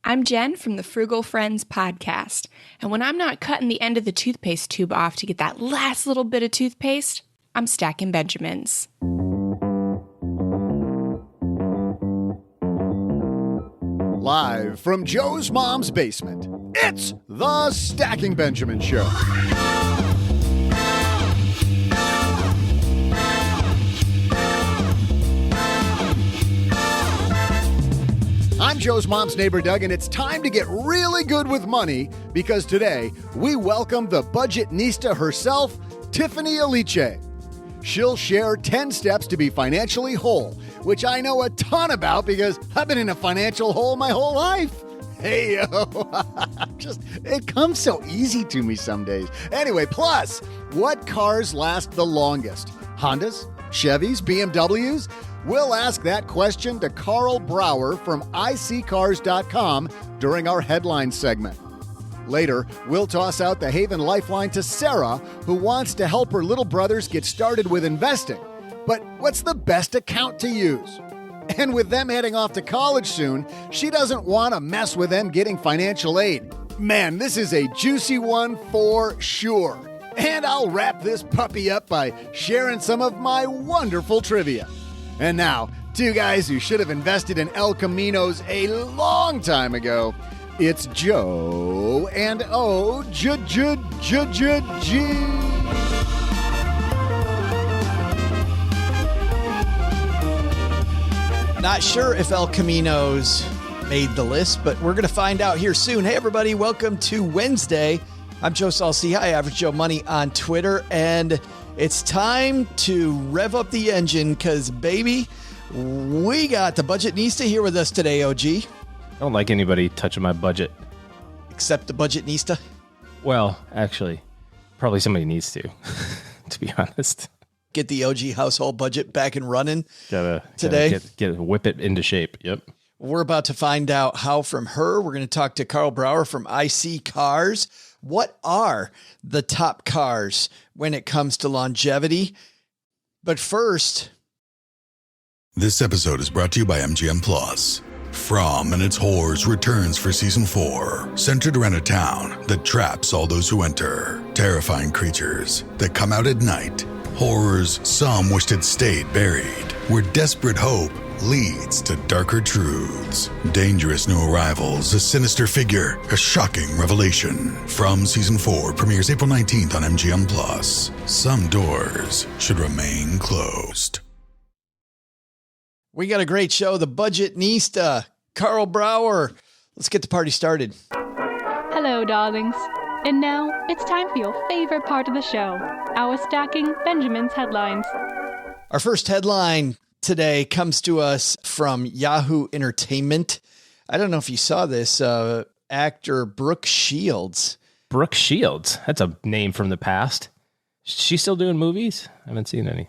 I'm Jen from the Frugal Friends podcast, and when I'm not cutting the end of the toothpaste tube off to get that last little bit of toothpaste, I'm stacking Benjamins. Live from Joe's mom's basement, it's the Stacking Benjamin Show. I'm Joe's mom's neighbor, Doug, and it's time to get really good with money because today we welcome the Budgetnista herself, Tiffany Aliche. She'll share 10 steps to be financially whole, which I know a ton about because I've been in a financial hole my whole life. Hey, yo, it comes so easy to me some days. Anyway, plus, what cars last the longest? Hondas? Chevys? BMWs? We'll ask that question to Carl Brower from iSeeCars.com during our headline segment. Later, we'll toss out the Haven Lifeline to Sarah, who wants to help her little brothers get started with investing. But what's the best account to use? And with them heading off to college soon, she doesn't want to mess with them getting financial aid. Man, this is a juicy one for sure. And I'll wrap this puppy up by sharing some of my wonderful trivia. And now, two guys who should have invested in El Caminos a long time ago. It's Joe and O-G. Not sure if El Caminos made the list, but we're going to find out here soon. Hey, everybody, welcome to Wednesday. I'm Joe Salsi. Hi, Average Joe Money on Twitter, and it's time to rev up the engine because, baby, we got the Budgetnista here with us today, OG. I don't like anybody touching my budget. Except the Budgetnista? Well, actually, probably somebody needs to be honest. Get the OG household budget back and running today. Whip it into shape. Yep. We're about to find out how from her. We're going to talk to Carl Brower from IC Cars. What are the top cars when it comes to longevity? But first, this episode is brought to you by MGM Plus. From and its Horrors returns for season 4, centered around a town that traps all those who enter. Terrifying creatures that come out at night. Horrors some wished had stayed buried. Where desperate hope leads to darker truths. Dangerous new arrivals, a sinister figure, a shocking revelation. From season 4 premieres April 19th on MGM Plus. Some doors should remain closed. We got a great show, the Budgetnista, Carl Brower. Let's get the party started. Hello, darlings. And now it's time for your favorite part of the show, our Stacking Benjamin's headlines. Our first headline today comes to us from Yahoo Entertainment. I don't know if you saw this, actor Brooke Shields. Brooke Shields? That's a name from the past. Is she still doing movies? I haven't seen any.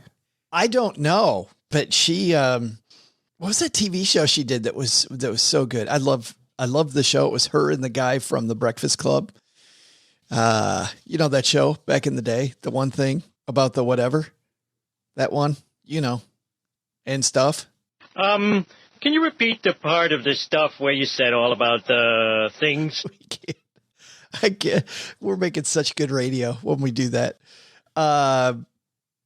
I don't know, but she, what was that TV show she did that was so good? I love the show. It was her and the guy from The Breakfast Club. You know that show back in the day, the one thing about the whatever, that one, and stuff. Can you repeat the part of the stuff where you said all about the things? I can't. We're making such good radio when we do that.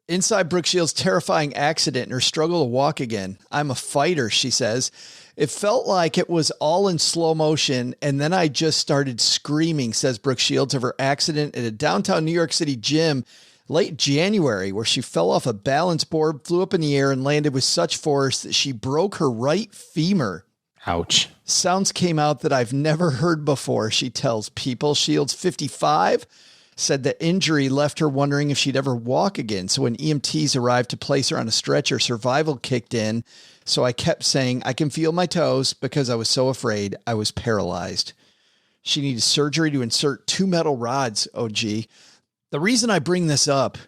Inside Brooke Shields' terrifying accident and her struggle to walk again. I'm a fighter, she says. It felt like it was all in slow motion, and then I just started screaming, says Brooke Shields, of her accident at a downtown New York City gym late January, where she fell off a balance board, flew up in the air, and landed with such force that she broke her right femur. Ouch. Sounds came out that I've never heard before, she tells People. Shields, 55, said the injury left her wondering if she'd ever walk again. So when EMTs arrived to place her on a stretcher, survival kicked in. So I kept saying, I can feel my toes because I was so afraid I was paralyzed. She needed surgery to insert 2 metal rods, OG. The reason I bring this up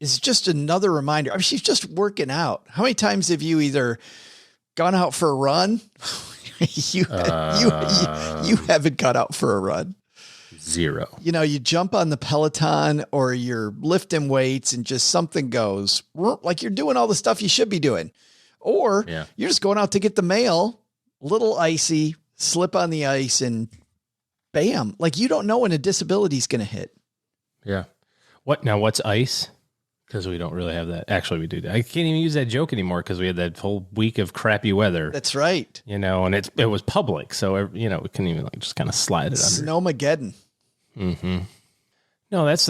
is just another reminder. I mean, she's just working out. How many times have you either gone out for a run? You haven't gone out for a run. 0. You jump on the Peloton or you're lifting weights and just something goes like you're doing all the stuff you should be doing. Or you're just going out to get the mail, little icy, slip on the ice and bam. Like you don't know when a disability is going to hit. Yeah. What's ice? Because we don't really have that. Actually, we do. I can't even use that joke anymore because we had that whole week of crappy weather. That's right. And it was public. So, we couldn't even just kind of slide it under. Snowmageddon. Mm-hmm. No, that's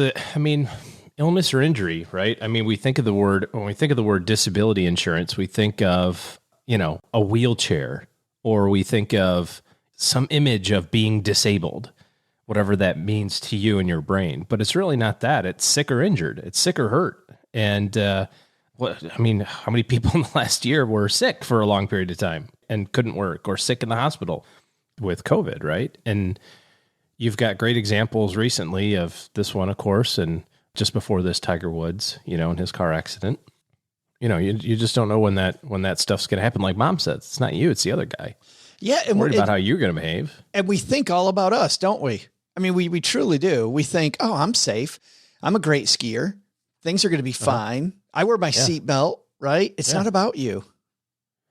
illness or injury, right? I mean, when we think of the word disability insurance, we think of, a wheelchair, or we think of some image of being disabled, whatever that means to you in your brain. But it's really not that. It's sick or injured. It's sick or hurt. And how many people in the last year were sick for a long period of time and couldn't work, or sick in the hospital with COVID, right? And you've got great examples recently of this one, of course, and just before this, Tiger Woods, in his car accident. You just don't know when that stuff's going to happen. Like Mom said, it's not you, it's the other guy. Yeah, and worried about how you're going to behave. And we think all about us, don't we? I mean, we truly do. We think, oh, I'm safe. I'm a great skier. Things are going to be fine. I wear my seatbelt, right? It's not about you.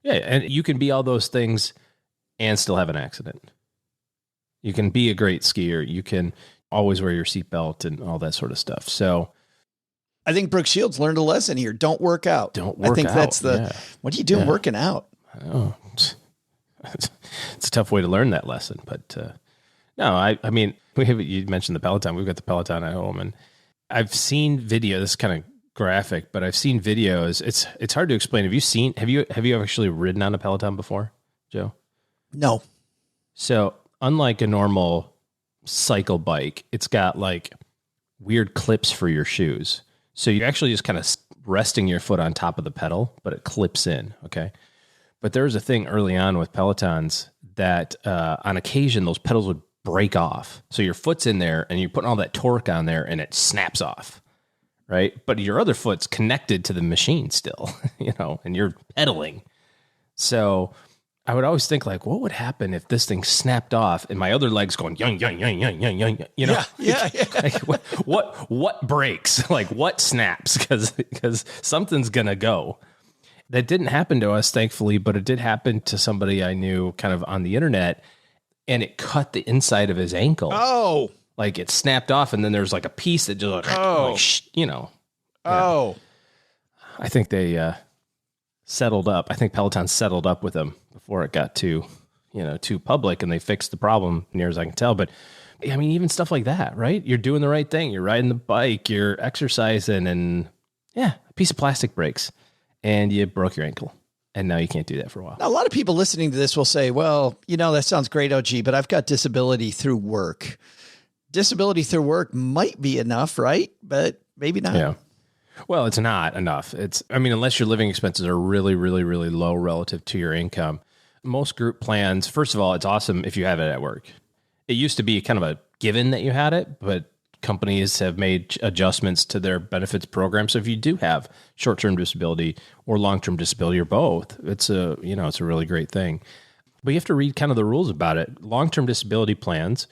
Yeah, and you can be all those things and still have an accident. You can be a great skier. You can always wear your seatbelt and all that sort of stuff. So I think Brooke Shields learned a lesson here. Don't work out. I think that's what are you doing working out? I know. It's a tough way to learn that lesson, but no, I mean, you mentioned the Peloton. We've got the Peloton at home, and I've seen video. This is kind of graphic, but I've seen videos. It's hard to explain. Have you actually ridden on a Peloton before, Joe? No. So unlike a normal cycle bike, it's got like weird clips for your shoes. So you're actually just kind of resting your foot on top of the pedal, but it clips in. Okay. But there was a thing early on with Pelotons that on occasion, those pedals would break off. So your foot's in there and you're putting all that torque on there and it snaps off. Right. But your other foot's connected to the machine still, and you're pedaling. So I would always think like, what would happen if this thing snapped off and my other leg's going, young, Yeah. Like, what breaks? Like what snaps? Because something's going to go. That didn't happen to us, thankfully, but it did happen to somebody I knew kind of on the internet, and it cut the inside of his ankle. Oh, like it snapped off, and then there's like a piece that just I think they settled up. I think Peloton settled up with them before it got too public, and they fixed the problem, near as I can tell. But I mean, even stuff like that, right? You're doing the right thing. You're riding the bike. You're exercising, and a piece of plastic breaks, and you broke your ankle. And now you can't do that for a while. Now, a lot of people listening to this will say, well, that sounds great, OG, but I've got disability through work. Disability through work might be enough, right? But maybe not. Yeah. Well, it's not enough. Unless your living expenses are really, really, really low relative to your income. Most group plans, first of all, it's awesome if you have it at work. It used to be kind of a given that you had it, but companies have made adjustments to their benefits program. So if you do have short-term disability or long-term disability or both, it's a really great thing. But you have to read kind of the rules about it. Long-term disability plans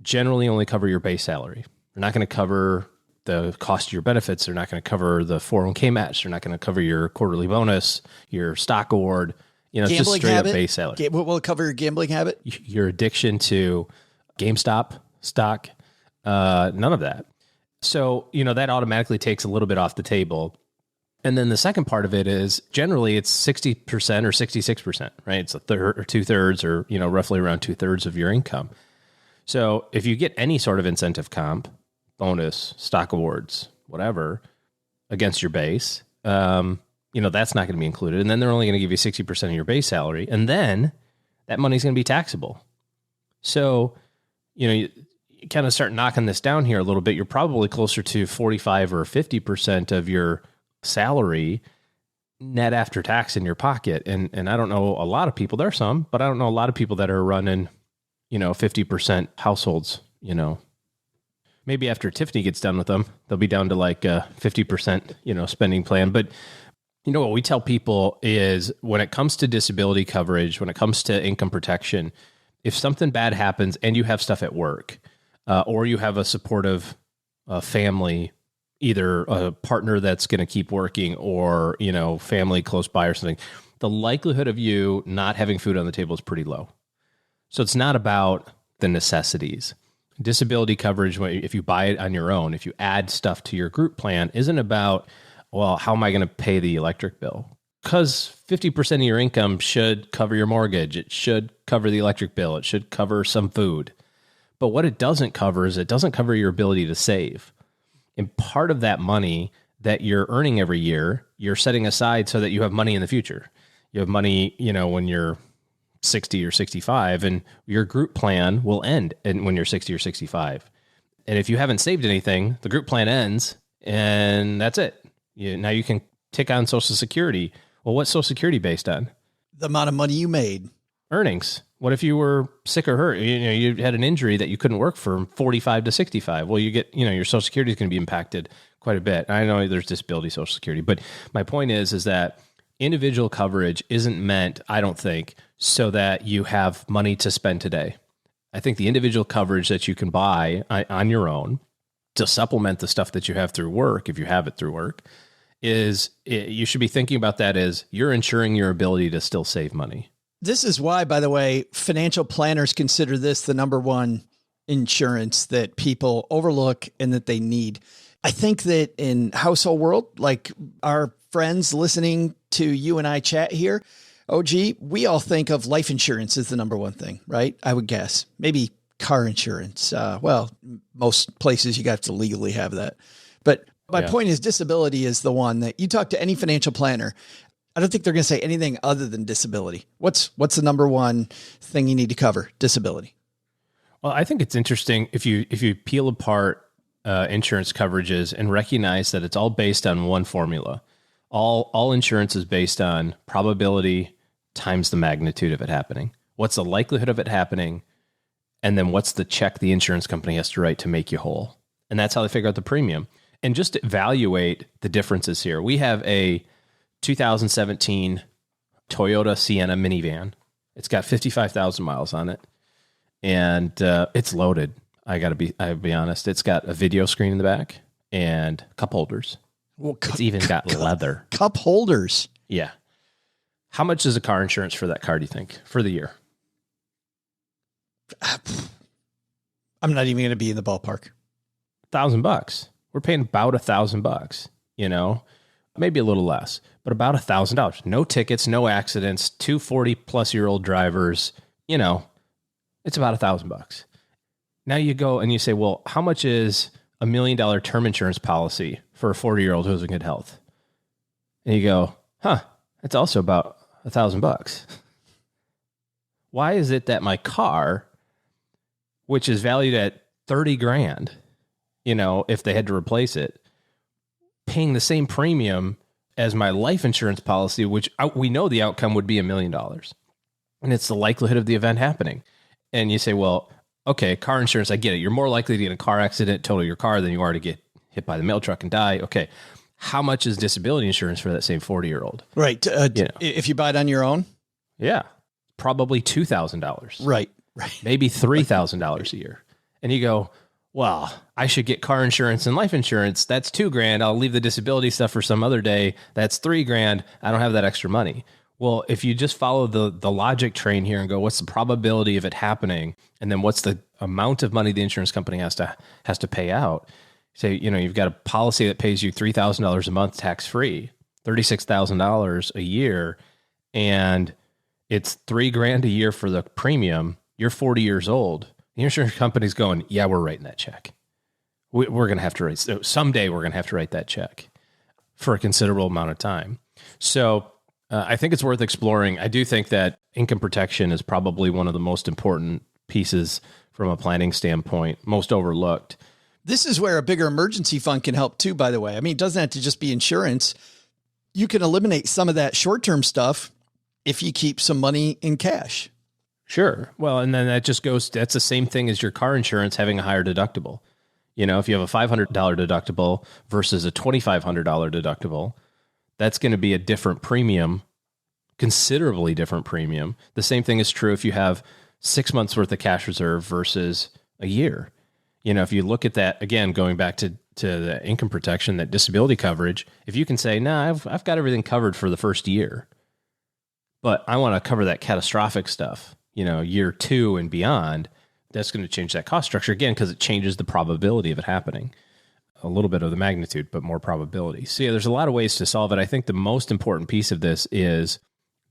generally only cover your base salary. They're not going to cover the cost of your benefits. They're not going to cover the 401k match. They're not going to cover your quarterly bonus, your stock award. It's just straight up base salary. Will it cover your gambling habit? Your addiction to GameStop stock. None of that. So, that automatically takes a little bit off the table. And then the second part of it is generally it's 60% or 66%, right? It's a third or 2/3 or, roughly around 2/3 of your income. So if you get any sort of incentive comp, bonus, stock awards, whatever, against your base, that's not going to be included. And then they're only going to give you 60% of your base salary. And then that money's going to be taxable. So, you kind of start knocking this down here a little bit, you're probably closer to 45 or 50% of your salary net after tax in your pocket. And I don't know a lot of people, there are some, but I don't know a lot of people that are running, 50% households, maybe after Tiffany gets done with them, they'll be down to like 50%, spending plan. But what we tell people is when it comes to disability coverage, when it comes to income protection, if something bad happens and you have stuff at work, or you have a supportive family, either a partner that's going to keep working or, family close by or something, the likelihood of you not having food on the table is pretty low. So it's not about the necessities. Disability coverage, if you buy it on your own, if you add stuff to your group plan, isn't about, well, how am I going to pay the electric bill? Because 50% of your income should cover your mortgage. It should cover the electric bill. It should cover some food. But what it doesn't cover is it doesn't cover your ability to save. And part of that money that you're earning every year, you're setting aside so that you have money in the future. You have money, when you're 60 or 65, and your group plan will end when you're 60 or 65. And if you haven't saved anything, the group plan ends, and that's it. Now you can tick on Social Security. Well, what's Social Security based on? The amount of money you made. Earnings. What if you were sick or hurt? You had an injury that you couldn't work from 45 to 65. Well, you get, your Social Security is going to be impacted quite a bit. I know there's disability Social Security, but my point is that individual coverage isn't meant, I don't think, so that you have money to spend today. I think the individual coverage that you can buy on your own to supplement the stuff that you have through work, if you have it through work, you should be thinking about that as you're ensuring your ability to still save money. This is why, by the way, financial planners consider this the number one insurance that people overlook and that they need. I think that in household world, like our friends listening to you and I chat here, OG, we all think of life insurance as the number one thing, right? I would guess. Maybe car insurance. Most places you got to legally have that. But my point is disability is the one that you talk to any financial planner. I don't think they're going to say anything other than disability. What's the number one thing you need to cover? Disability. Well, I think it's interesting if you peel apart insurance coverages and recognize that it's all based on one formula. All insurance is based on probability times the magnitude of it happening. What's the likelihood of it happening? And then what's the check the insurance company has to write to make you whole? And that's how they figure out the premium. And just to evaluate the differences here, we have a 2017 Toyota Sienna minivan. It's got 55,000 miles on it, and it's loaded. I'll be honest. It's got a video screen in the back and cup holders. Well, it's even got leather. Cup holders. Yeah. How much is a car insurance for that car, do you think, for the year? I'm not even going to be in the ballpark. $1,000. We're paying about $1,000, maybe a little less, but about $1,000. No tickets, no accidents, 240-plus-year-old drivers, it's about $1,000. Now you go and you say, well, how much is $1 million term insurance policy for a 40-year-old who's in good health? And you go, it's also about $1,000. Why is it that my car, which is valued at $30,000, if they had to replace it, paying the same premium as my life insurance policy, which we know the outcome would be $1 million. And it's the likelihood of the event happening. And you say, well, okay, car insurance, I get it. You're more likely to get in a car accident, total your car, than you are to get hit by the mail truck and die. Okay. How much is disability insurance for that same 40-year-old? Right. If you buy it on your own? Yeah. Probably $2,000. Right. Maybe $3,000 a year. And you go, well, I should get car insurance and life insurance. That's $2,000. I'll leave the disability stuff for some other day. That's $3,000. I don't have that extra money. Well, if you just follow the logic train here and go, what's the probability of it happening? And then what's the amount of money the insurance company has to pay out? Say, you've got a policy that pays you $3,000 a month tax-free, $36,000 a year, and it's $3,000 a year for the premium. You're 40 years old. The insurance company's going, yeah, we're writing that check. We're going to have to write, someday we're going to have to write that check for a considerable amount of time. So I think it's worth exploring. I do think that income protection is probably one of the most important pieces from a planning standpoint, most overlooked. This is where a bigger emergency fund can help too, by the way. I mean, it doesn't have to just be insurance. You can eliminate some of that short-term stuff if you keep some money in cash. Sure. Well, and then that just goes, that's the same thing as your car insurance having a higher deductible. If you have a $500 deductible versus a $2,500 deductible, that's going to be a different premium, considerably different premium. The same thing is true if you have 6 months worth of cash reserve versus a year. If you look at that, again, going back to the income protection, that disability coverage, if you can say, I've got everything covered for the first year, but I want to cover that catastrophic stuff. year 2 and beyond, that's going to change that cost structure again, because it changes the probability of it happening. A little bit of the magnitude, but more probability. So there's a lot of ways to solve it. I think the most important piece of this is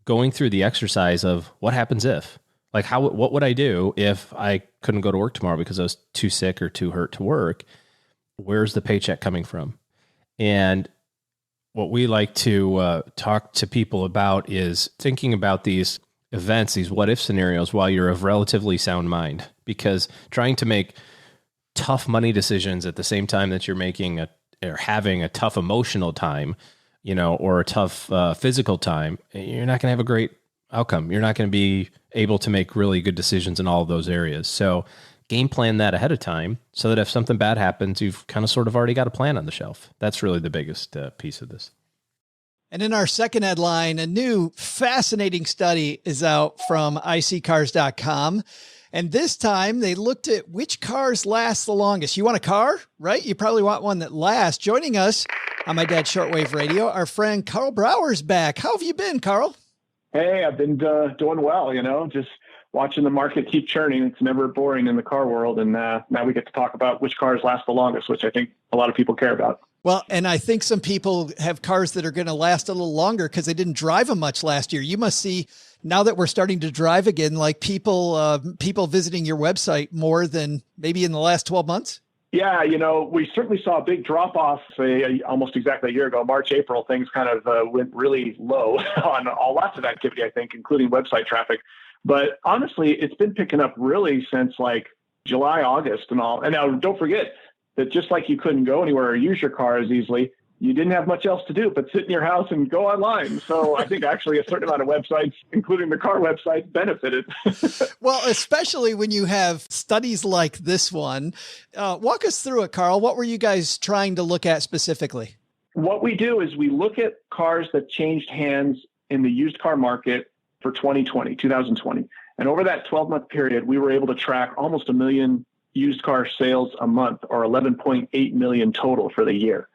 going through the exercise of what happens if, like, what would I do if I couldn't go to work tomorrow because I was too sick or too hurt to work? Where's the paycheck coming from? And what we like to talk to people about is thinking about these events, these what if scenarios, while you're of relatively sound mind, because trying to make tough money decisions at the same time that you're making or having a tough emotional time, or a tough physical time, you're not going to have a great outcome. You're not going to be able to make really good decisions in all of those areas. So game plan that ahead of time so that if something bad happens, you've kind of sort of already got a plan on the shelf. That's really the biggest piece of this. And in our second headline, a new fascinating study is out from iSeeCars.com. And this time they looked at which cars last the longest. You want a car, right? You probably want one that lasts. Joining us on My Dad's Shortwave Radio, our friend Carl Brower's back. How have you been, Carl? Hey, I've been doing well, just watching the market keep churning. It's never boring in the car world. And now we get to talk about which cars last the longest, which I think a lot of people care about. Well, and I think some people have cars that are going to last a little longer because they didn't drive them much last year. You must see, now that we're starting to drive again, like people visiting your website more than maybe in the last 12 months? Yeah, we certainly saw a big drop off, say, almost exactly a year ago, March, April. Things kind of went really low on lots of activity, I think, including website traffic. But honestly, it's been picking up really since like July, August and all. And now don't forget that just like you couldn't go anywhere or use your car as easily, you didn't have much else to do but sit in your house and go online. So I think actually a certain amount of websites, including the car websites, benefited. Well, especially when you have studies like this one. Walk us through it, Carl. What were you guys trying to look at specifically? What we do is we look at cars that changed hands in the used car market for 2020. And over that 12-month period, we were able to track almost 1 million used car sales a month, or 11.8 million total for the year.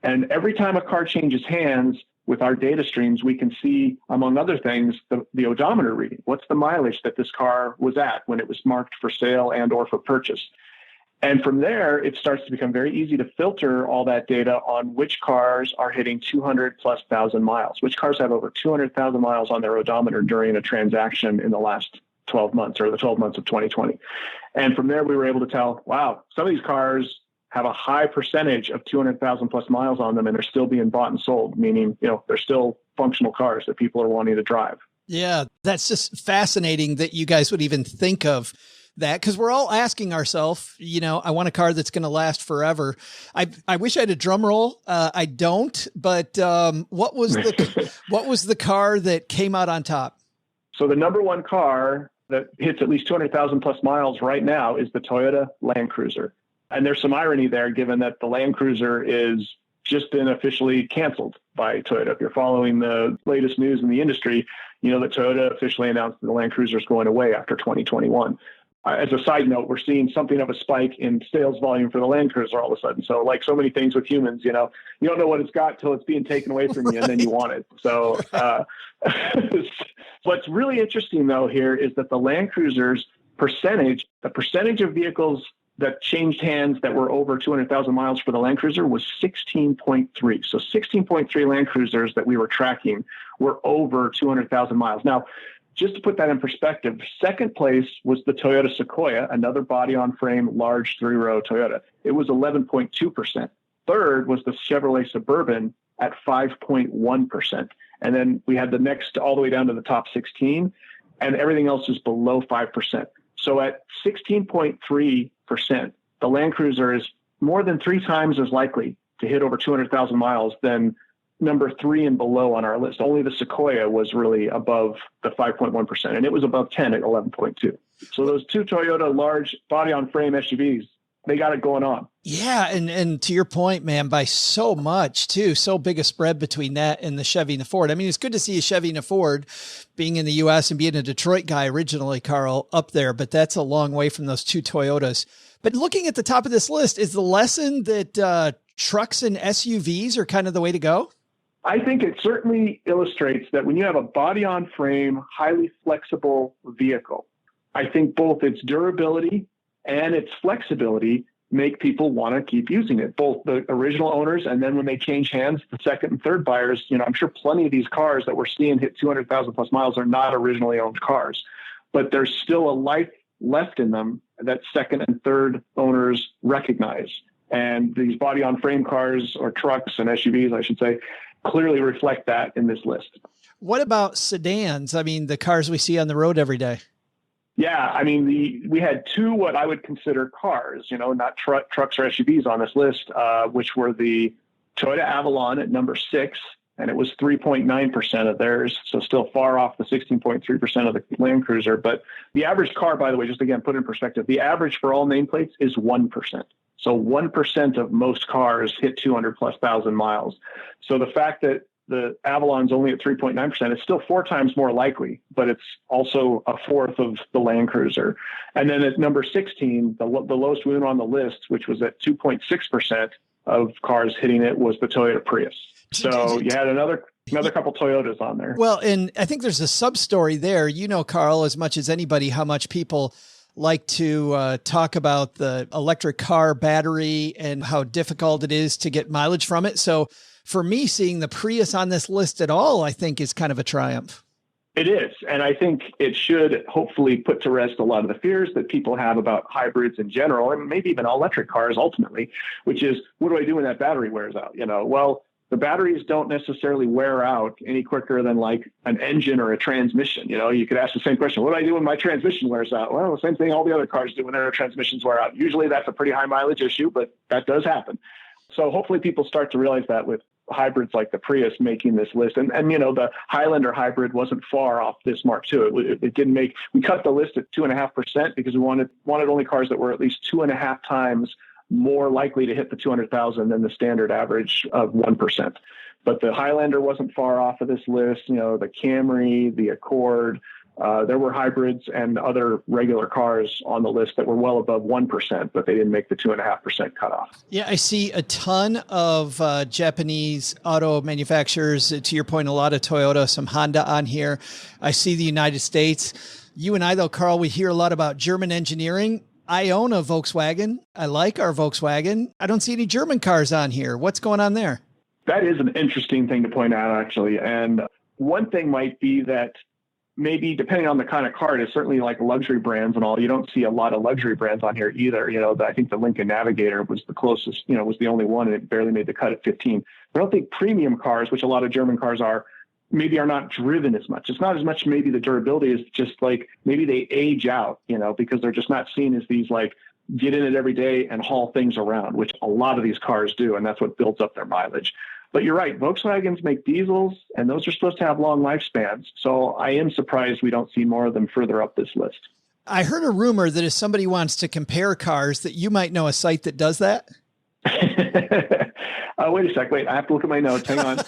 And every time a car changes hands with our data streams, we can see, among other things, the odometer reading. What's the mileage that this car was at when it was marked for sale and or for purchase? And from there, it starts to become very easy to filter all that data on which cars are hitting 200,000+ miles, which cars have over 200,000 miles on their odometer during a transaction in the last 12 months or the 12 months of 2020. And from there, we were able to tell, wow, some of these cars have a high percentage of 200,000+ miles on them, and they're still being bought and sold, meaning, they're still functional cars that people are wanting to drive. Yeah, that's just fascinating that you guys would even think of that, because we're all asking ourselves, I want a car that's going to last forever. I wish I had a drum roll. I don't, but what was the car that came out on top? So the number one car that hits at least 200,000+ miles right now is the Toyota Land Cruiser. And there's some irony there, given that the Land Cruiser is just been officially canceled by Toyota. If you're following the latest news in the industry, that Toyota officially announced that the Land Cruiser is going away after 2021. As a side note, we're seeing something of a spike in sales volume for the Land Cruiser all of a sudden. So like so many things with humans, you don't know what it's got till it's being taken away from you, and then you want it. So what's really interesting, though, here is that the Land Cruiser's the percentage of vehicles that changed hands that were over 200,000 miles for the Land Cruiser was 16.3. So 16.3 Land Cruisers that we were tracking were over 200,000 miles. Now, just to put that in perspective, second place was the Toyota Sequoia, another body-on-frame, large three-row Toyota. It was 11.2%. Third was the Chevrolet Suburban at 5.1%. And then we had the next all the way down to the top 16, and everything else is below 5%. So at 16.3%, the Land Cruiser is more than 3 times as likely to hit over 200,000 miles than number 3 and below on our list. Only the Sequoia was really above the 5.1%, and it was above 10 at 11.2. So those two Toyota large body-on-frame SUVs, they got it going on. Yeah, and to your point, man, by so much too, so big a spread between that and the Chevy and the Ford. I mean, it's good to see a Chevy and a Ford, being in the U.S. and being a Detroit guy originally, Carl, up there, but that's a long way from those two Toyotas. But looking at the top of this list, is the lesson that trucks and SUVs are kind of the way to go? I think it certainly illustrates that when you have a body-on-frame, highly flexible vehicle, I think both its durability and its flexibility make people want to keep using it, both the original owners and then when they change hands, the second and third buyers. I'm sure plenty of these cars that we're seeing hit 200,000 plus miles are not originally owned cars, but there's still a life left in them that second and third owners recognize. And these body-on-frame cars, or trucks and SUVs, I should say, clearly reflect that in this list. What about sedans? I mean, the cars we see on the road every day. Yeah, I mean, we had two what I would consider cars, not trucks or SUVs on this list, which were the Toyota Avalon at number 6, and it was 3.9% of theirs, so still far off the 16.3% of the Land Cruiser. But the average car, by the way, just again, put in perspective, the average for all nameplates is 1%. So 1% of most cars hit 200 plus thousand miles. So the fact that the Avalon's only at 3.9% is still 4 times more likely, but it's also a fourth of the Land Cruiser. And then at number 16, the lowest one on the list, which was at 2.6% of cars hitting it, was the Toyota Prius. So you had another couple Toyotas on there. Well, and I think there's a sub-story there. Carl, as much as anybody, how much people like to talk about the electric car battery and how difficult it is to get mileage from it. So for me, seeing the Prius on this list at all, I think is kind of a triumph. It is. And I think it should hopefully put to rest a lot of the fears that people have about hybrids in general, and maybe even electric cars ultimately, which is, what do I do when that battery wears out? Well, the batteries don't necessarily wear out any quicker than like an engine or a transmission. You could ask the same question, what do I do when my transmission wears out? Well, the same thing all the other cars do when their transmissions wear out. Usually that's a pretty high mileage issue, but that does happen. So hopefully people start to realize that with hybrids like the Prius making this list. And the Highlander hybrid wasn't far off this mark too. It didn't make, we cut the list at 2.5% because we wanted only cars that were at least 2.5 times more likely to hit the 200,000 than the standard average of 1%. But the Highlander wasn't far off of this list. The Camry, the Accord, there were hybrids and other regular cars on the list that were well above 1%, but they didn't make the 2.5% cutoff. Yeah, I see a ton of Japanese auto manufacturers. To your point, a lot of Toyota, some Honda on here. I see the United States. You and I, though, Carl, we hear a lot about German engineering. I own a Volkswagen. I like our Volkswagen. I don't see any German cars on here. What's going on there? That is an interesting thing to point out, actually. And one thing might be that maybe depending on the kind of car, it's certainly like luxury brands and all. You don't see a lot of luxury brands on here either. I think the Lincoln Navigator was the closest, was the only one, and it barely made the cut at 15. I don't think premium cars, which a lot of German cars are not driven as much. It's not as much maybe the durability is just like maybe they age out, because they're just not seen as these like get in it every day and haul things around, which a lot of these cars do. And that's what builds up their mileage. But you're right. Volkswagens make diesels, and those are supposed to have long lifespans. So I am surprised we don't see more of them further up this list. I heard a rumor that if somebody wants to compare cars, that you might know a site that does that. Wait a sec. Wait, I have to look at my notes. Hang on.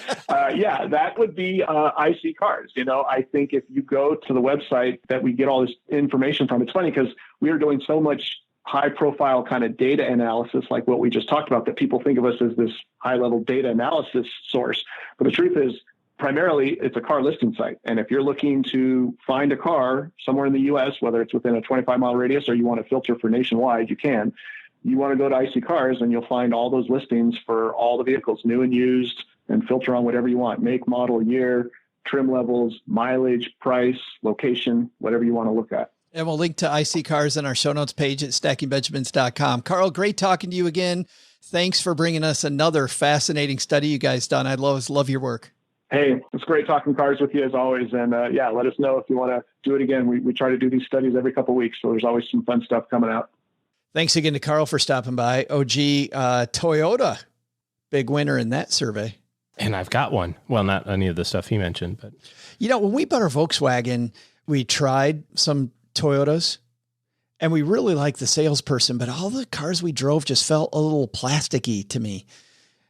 Yeah, that would be IC Cars. I think if you go to the website that we get all this information from, it's funny because we are doing so much high profile kind of data analysis, like what we just talked about, that people think of us as this high level data analysis source. But the truth is, primarily, it's a car listing site. And if you're looking to find a car somewhere in the U.S., whether it's within a 25-mile radius or you want to filter for nationwide, you can. You want to go to IC Cars and you'll find all those listings for all the vehicles, new and used, and filter on whatever you want: make, model, year, trim levels, mileage, price, location, whatever you want to look at. And we'll link to IC Cars on our show notes page at stackingbenjamins.com. Carl, great talking to you again. Thanks for bringing us another fascinating study you guys done. I love your work. Hey, it's great talking cars with you as always. And let us know if you want to do it again. We try to do these studies every couple of weeks, so there's always some fun stuff coming out. Thanks again to Carl for stopping by. OG, Toyota, big winner in that survey. And I've got one. Well, not any of the stuff he mentioned, but when we bought our Volkswagen, we tried some Toyotas and we really liked the salesperson, but all the cars we drove just felt a little plasticky to me.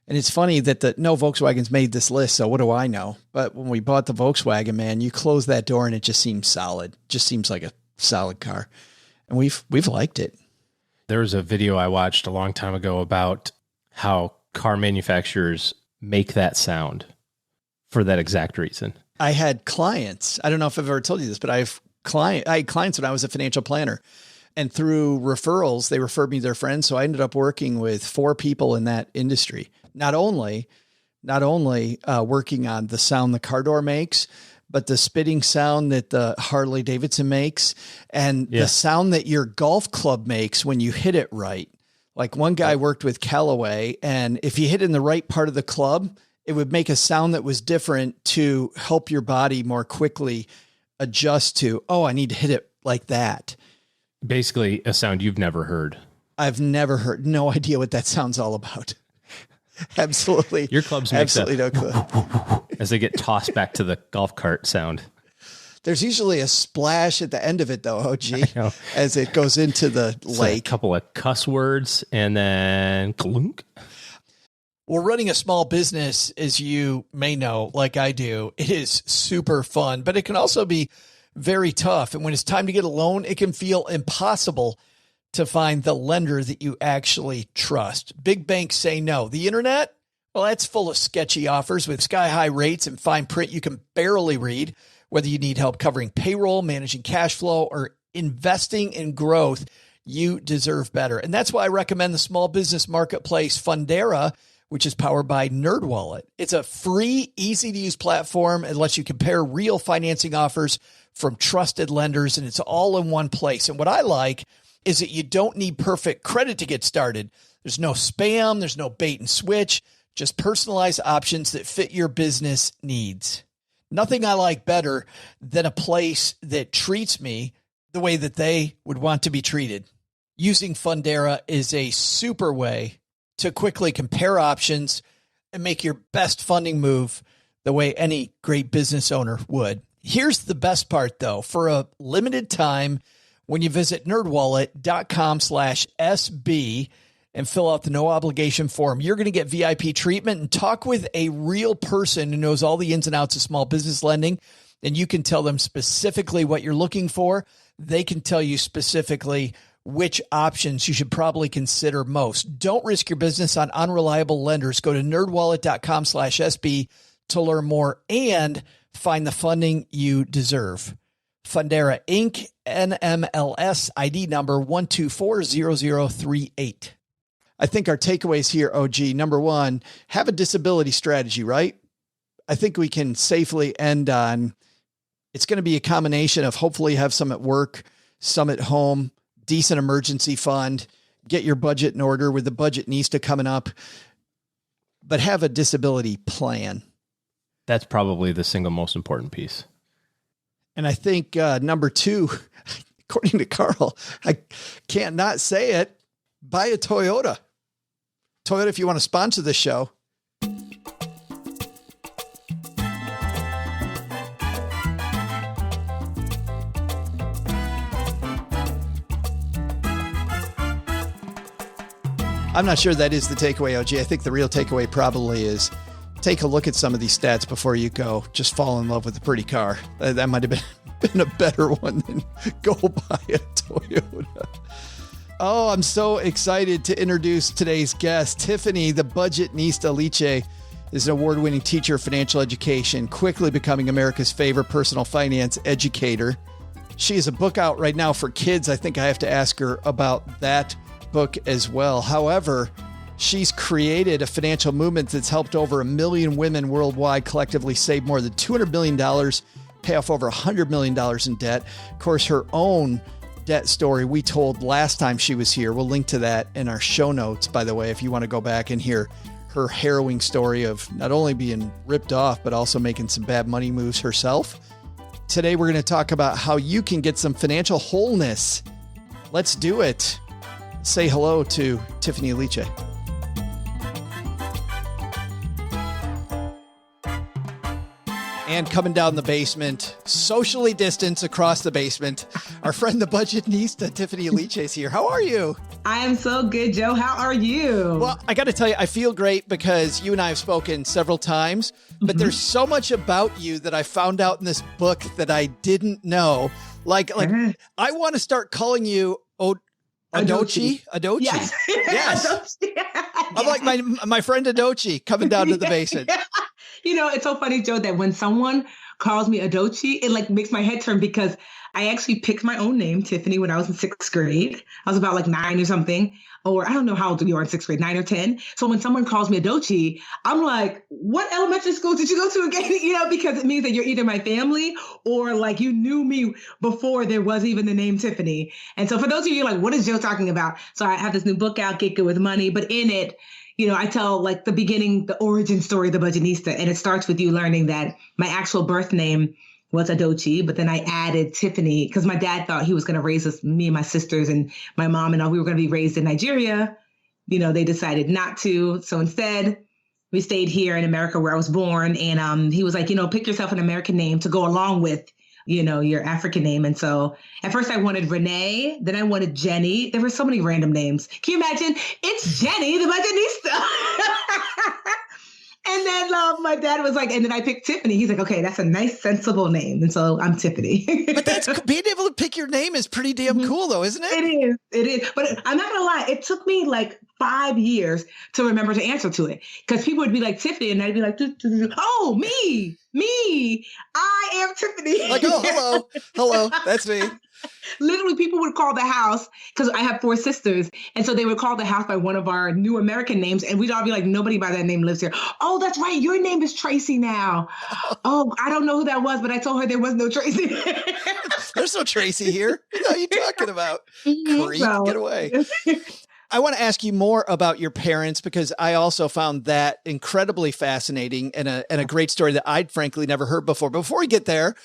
And it's funny that no Volkswagens made this list, so what do I know? But when we bought the Volkswagen, man, you close that door and it just seems solid. Just seems like a solid car. And we've liked it. There was a video I watched a long time ago about how car manufacturers make that sound. for that exact reason. I had clients. I don't know if I've ever told you this, but I had clients when I was a financial planner, and through referrals, they referred me to their friends. So I ended up working with 4 people in that industry. Not only working on the sound the car door makes, but the spitting sound that the Harley Davidson makes, and the sound that your golf club makes when you hit it right. Like one guy worked with Callaway, and if you hit in the right part of the club, it would make a sound that was different to help your body more quickly adjust to, I need to hit it like that. Basically a sound you've never heard. I've never heard, no idea what that sound's all about. Absolutely. Your clubs make absolutely no clue. As they get tossed back to the golf cart sound. There's usually a splash at the end of it though, OG, as it goes into the lake. A couple of cuss words and then clunk. Well, running a small business, as you may know, like I do, it is super fun, but it can also be very tough. And when it's time to get a loan, it can feel impossible to find the lender that you actually trust. Big banks say no. The internet, well, that's full of sketchy offers with sky-high rates and fine print you can barely read. Whether you need help covering payroll, managing cash flow, or investing in growth, you deserve better. And that's why I recommend the small business marketplace Fundera, which is powered by NerdWallet. It's a free, easy-to-use platform. It lets you compare real financing offers from trusted lenders, and it's all in one place. And what I like is that you don't need perfect credit to get started. There's no spam, there's no bait and switch, just personalized options that fit your business needs. Nothing I like better than a place that treats me the way that they would want to be treated. Using Fundera is a super way to quickly compare options and make your best funding move the way any great business owner would. Here's the best part though. For a limited time, when you visit nerdwallet.com/SB and fill out the no obligation form, you're going to get VIP treatment and talk with a real person who knows all the ins and outs of small business lending. And you can tell them specifically what you're looking for. They can tell you specifically which options you should probably consider most. Don't risk your business on unreliable lenders. Go to nerdwallet.com/SB to learn more and find the funding you deserve. Fundera Inc. NMLS ID number 1240038. I think our takeaways here, OG, number one, have a disability strategy, right? I think we can safely end on, it's going to be a combination of hopefully have some at work, some at home, decent emergency fund, get your budget in order with the Budgetnista coming up, but have a disability plan. That's probably the single most important piece. And I think number two, according to Carl, I can't not say it, buy a Toyota. Toyota, if you want to sponsor this show. I'm not sure that is the takeaway, OG. I think the real takeaway probably is take a look at some of these stats before you go just fall in love with a pretty car. That might have been a better one than go buy a Toyota. Oh, I'm so excited to introduce today's guest. Tiffany, the Budgetnista Aliche, is an award-winning teacher of financial education, quickly becoming America's favorite personal finance educator. She has a book out right now for kids. I think I have to ask her about that book as well. However, she's created a financial movement that's helped over 1 million women worldwide collectively save more than $200 million, pay off over $100 million in debt. Of course, her own debt story we told last time she was here. We'll link to that in our show notes, by the way, if you want to go back and hear her harrowing story of not only being ripped off, but also making some bad money moves herself. Today, we're going to talk about how you can get some financial wholeness. Let's do it. Say hello to Tiffany Aliche. And coming down the basement, socially distanced across the basement, our friend the Budgetnista, Tiffany Aliche, is here. How are you? I am so good, Joe. How are you? Well, I got to tell you, I feel great because you and I have spoken several times, but there's so much about you that I found out in this book that I didn't know. Like I want to start calling you Adochi? Yes. Yes. I'm like my friend Adochi coming down to the basement. It's so funny, Joe, that when someone calls me Adochi, it like makes my head turn because I actually picked my own name, Tiffany, when I was in 6th grade. I was about like 9 or something, or I don't know how old you are in 6th grade, 9 or 10. So when someone calls me Adochi, I'm like, what elementary school did you go to again? Because it means that you're either my family or like you knew me before there was even the name Tiffany. And so for those of you like, what is Joe talking about? So I have this new book out, Get Good with Money, but in it, I tell like the beginning, the origin story of the Budgetnista, and it starts with you learning that my actual birth name was Adochi, but then I added Tiffany because my dad thought he was going to raise us, me and my sisters and my mom and all, we were going to be raised in Nigeria. They decided not to. So instead, we stayed here in America where I was born. And he was like, pick yourself an American name to go along with, your African name. And so at first I wanted Renee, then I wanted Jenny. There were so many random names. Can you imagine? It's Jenny, the Budgetnista. And then my dad was like, and then I picked Tiffany. He's like, okay, that's a nice, sensible name. And so I'm Tiffany. But that's being able to pick your name is pretty damn cool, though, isn't it? It is. But I'm not going to lie. It took me like 5 years to remember to answer to it because people would be like Tiffany and I'd be like, oh, me. I am Tiffany. Like, oh, hello, that's me. Literally, people would call the house because I have 4 sisters. And so they would call the house by one of our new American names. And we'd all be like, nobody by that name lives here. Oh, that's right. Your name is Tracy now. Oh, I don't know who that was, but I told her there was no Tracy. There's no Tracy here. What are you talking about? Creep, get away. I want to ask you more about your parents because I also found that incredibly fascinating and a great story that I'd frankly never heard before. But before we get there,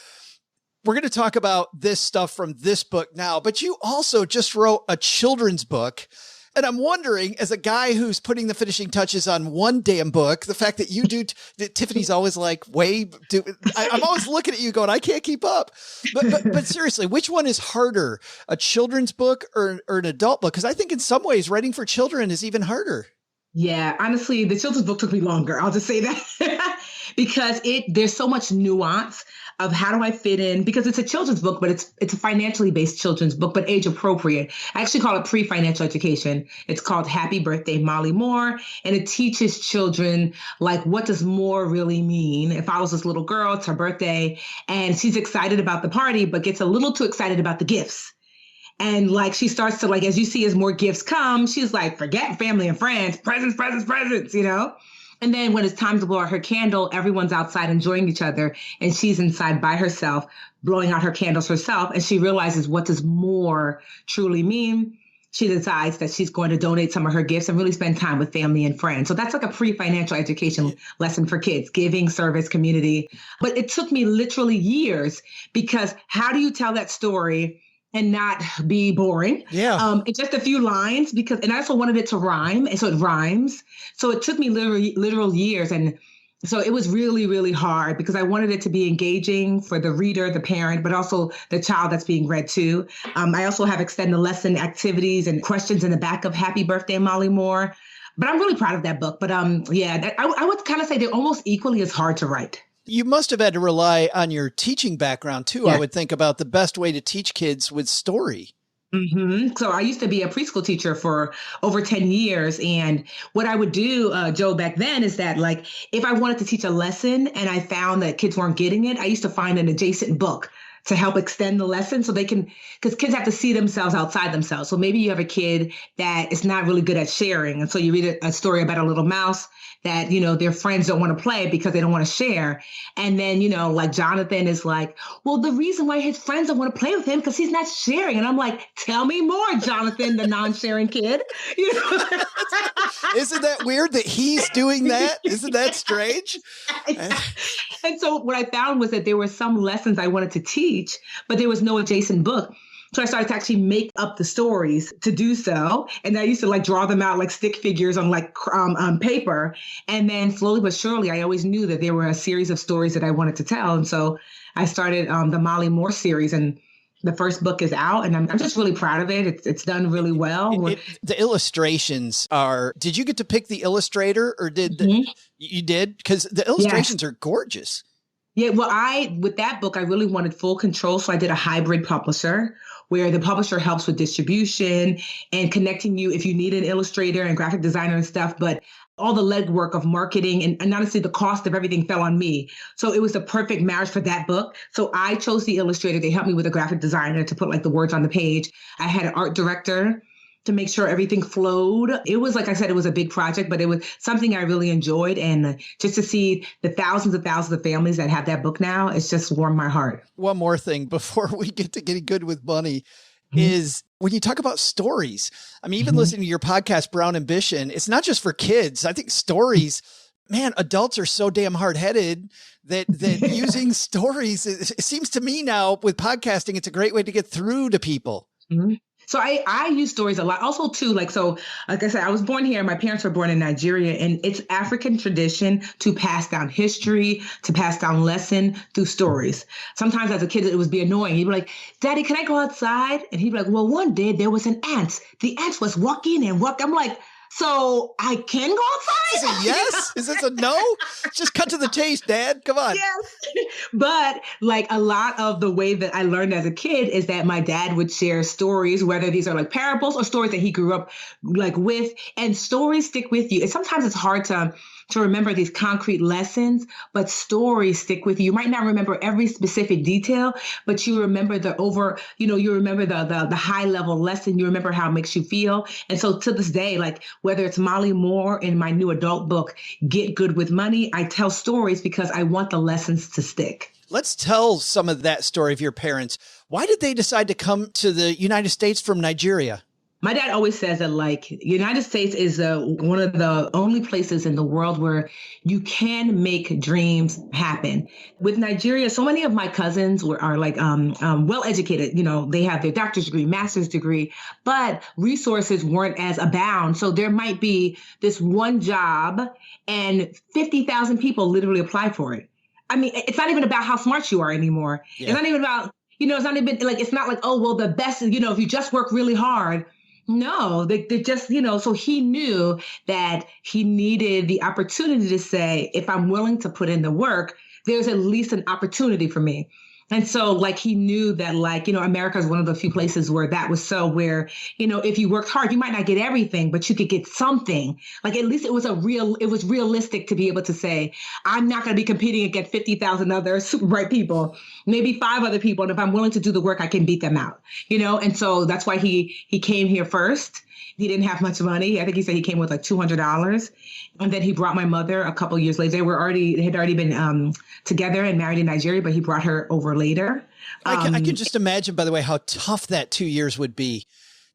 we're going to talk about this stuff from this book now, but you also just wrote a children's book. And I'm wondering, as a guy who's putting the finishing touches on one damn book, the fact that you do, Tiffany's always like, I'm always looking at you going, I can't keep up. But seriously, which one is harder, a children's book or an adult book? Because I think in some ways writing for children is even harder. Yeah, honestly, the children's book took me longer. I'll just say that because there's so much nuance of how do I fit in, because it's a children's book, but it's a financially based children's book, but age appropriate. I actually call it pre-financial education. It's called Happy Birthday, Molly Moore. And it teaches children, like, what does more really mean? If I was this little girl, it's her birthday and she's excited about the party, but gets a little too excited about the gifts. And like, she starts to like, as you see, as more gifts come, she's like, forget family and friends, presents. And then when it's time to blow out her candle, everyone's outside enjoying each other. And she's inside by herself, blowing out her candles herself. And she realizes, what does more truly mean? She decides that she's going to donate some of her gifts and really spend time with family and friends. So that's like a pre-financial education lesson for kids, giving, service, community. But it took me literally years, because how do you tell that story and not be boring? Yeah. In just a few lines, and I also wanted it to rhyme. And so it rhymes. So it took me literal years. And so it was really, really hard because I wanted it to be engaging for the reader, the parent, but also the child that's being read to. I also have extended lesson activities and questions in the back of Happy Birthday, Molly Moore. But I'm really proud of that book. But I would kind of say they're almost equally as hard to write. You must have had to rely on your teaching background too. Yeah. I would think about the best way to teach kids with story. Mm-hmm. So I used to be a preschool teacher for over 10 years. And what I would do, Joe, back then is that, like, if I wanted to teach a lesson and I found that kids weren't getting it, I used to find an adjacent book to help extend the lesson so they can, because kids have to see themselves outside themselves. So maybe you have a kid that is not really good at sharing. And so you read a story about a little mouse that, their friends don't want to play because they don't want to share. And then, like Jonathan is like, well, the reason why his friends don't want to play with him because he's not sharing. And I'm like, tell me more, Jonathan, the non-sharing kid. Isn't that weird that he's doing that? Isn't that strange? And so what I found was that there were some lessons I wanted to teach, but there was no adjacent book. So I started to actually make up the stories to do so. And I used to like draw them out like stick figures on like paper. And then slowly but surely, I always knew that there were a series of stories that I wanted to tell. And so I started the Molly Moore series, and the first book is out, and I'm just really proud of it. It's done really well. The illustrations did you get to pick the illustrator, or you did? Because the illustrations are gorgeous. Yeah, well, with that book, I really wanted full control. So I did a hybrid publisher where the publisher helps with distribution and connecting you if you need an illustrator and graphic designer and stuff. But all the legwork of marketing and honestly, the cost of everything fell on me. So it was the perfect marriage for that book. So I chose the illustrator. They helped me with a graphic designer to put like the words on the page. I had an art director to make sure everything flowed. It was, like I said, it was a big project, but it was something I really enjoyed. And just to see the thousands of families that have that book now, it's just warmed my heart. One more thing before we get to getting good with money is when you talk about stories. I mean, even listening to your podcast, Brown Ambition, it's not just for kids. I think stories, man, adults are so damn hard-headed that using stories, it seems to me now with podcasting, it's a great way to get through to people. So I use stories a lot. Also, too, like I said, I was born here. My parents were born in Nigeria, and it's African tradition to pass down history, to pass down lesson through stories. Sometimes as a kid, it would be annoying. He'd be like, Daddy, can I go outside? And he'd be like, well, one day there was an ant. The ant was walking and walking. I'm like, so I can go outside? Is it yes? Is this a no? Just cut to the chase, Dad. Come on. Yes. But like a lot of the way that I learned as a kid is that my dad would share stories, whether these are like parables or stories that he grew up like with, and stories stick with you. And sometimes it's hard to remember these concrete lessons, but stories stick with you. You might not remember every specific detail, but you remember you remember the high level lesson. You remember how it makes you feel. And so to this day, like whether it's Molly Moore in my new adult book, Get Good with Money, I tell stories because I want the lessons to stick. Let's tell some of that story of your parents. Why did they decide to come to the United States from Nigeria? My dad always says that like United States is one of the only places in the world where you can make dreams happen. With Nigeria, so many of my cousins are like well educated. You know, they have their doctor's degree, master's degree, but resources weren't as abound. So there might be this one job and 50,000 people literally apply for it. I mean, it's not even about how smart you are anymore. Yeah. It's not even about, it's not even like, it's not like, oh, well, the best, if you just work really hard. No, they just, so he knew that he needed the opportunity to say, if I'm willing to put in the work, there's at least an opportunity for me. And so like he knew that like, America is one of the few places where that was so where, if you worked hard, you might not get everything, but you could get something. Like at least it was realistic to be able to say, I'm not going to be competing against 50,000 other super bright people, maybe 5 other people. And if I'm willing to do the work, I can beat them out, And so that's why he came here first. He didn't have much money. I think he said he came with like $200. And then he brought my mother a couple of years later. They had already been together and married in Nigeria, but he brought her over later. I can just imagine, by the way, how tough that 2 years would be.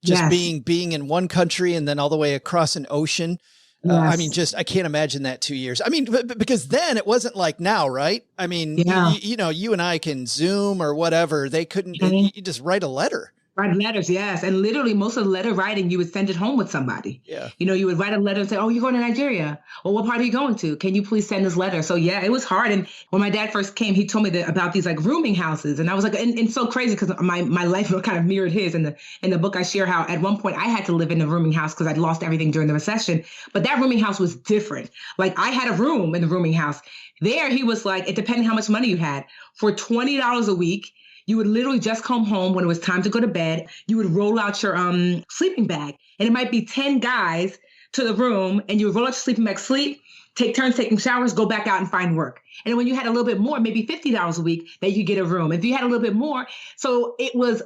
Just being in one country and then all the way across an ocean. Yes. I can't imagine that 2 years. I mean, because then it wasn't like now, right? I mean, you and I can Zoom or whatever. They couldn't, you just write a letter. Write letters, yes. And literally most of the letter writing, you would send it home with somebody. Yeah. You would write a letter and say, oh, you're going to Nigeria. Well, what part are you going to? Can you please send this letter? So yeah, it was hard. And when my dad first came, he told me about these like rooming houses. And I was like, and so crazy because my life kind of mirrored his. In the book, I share how at one point I had to live in a rooming house because I'd lost everything during the recession. But that rooming house was different. Like I had a room in the rooming house. There, he was like, it depended how much money you had. For $20 a week, you would literally just come home when it was time to go to bed. You would roll out your sleeping bag, and it might be 10 guys to the room, and you would roll out your sleeping bag, sleep, take turns taking showers, go back out and find work. And then when you had a little bit more, maybe $50 a week, that you get a room. If you had a little bit more, so it was.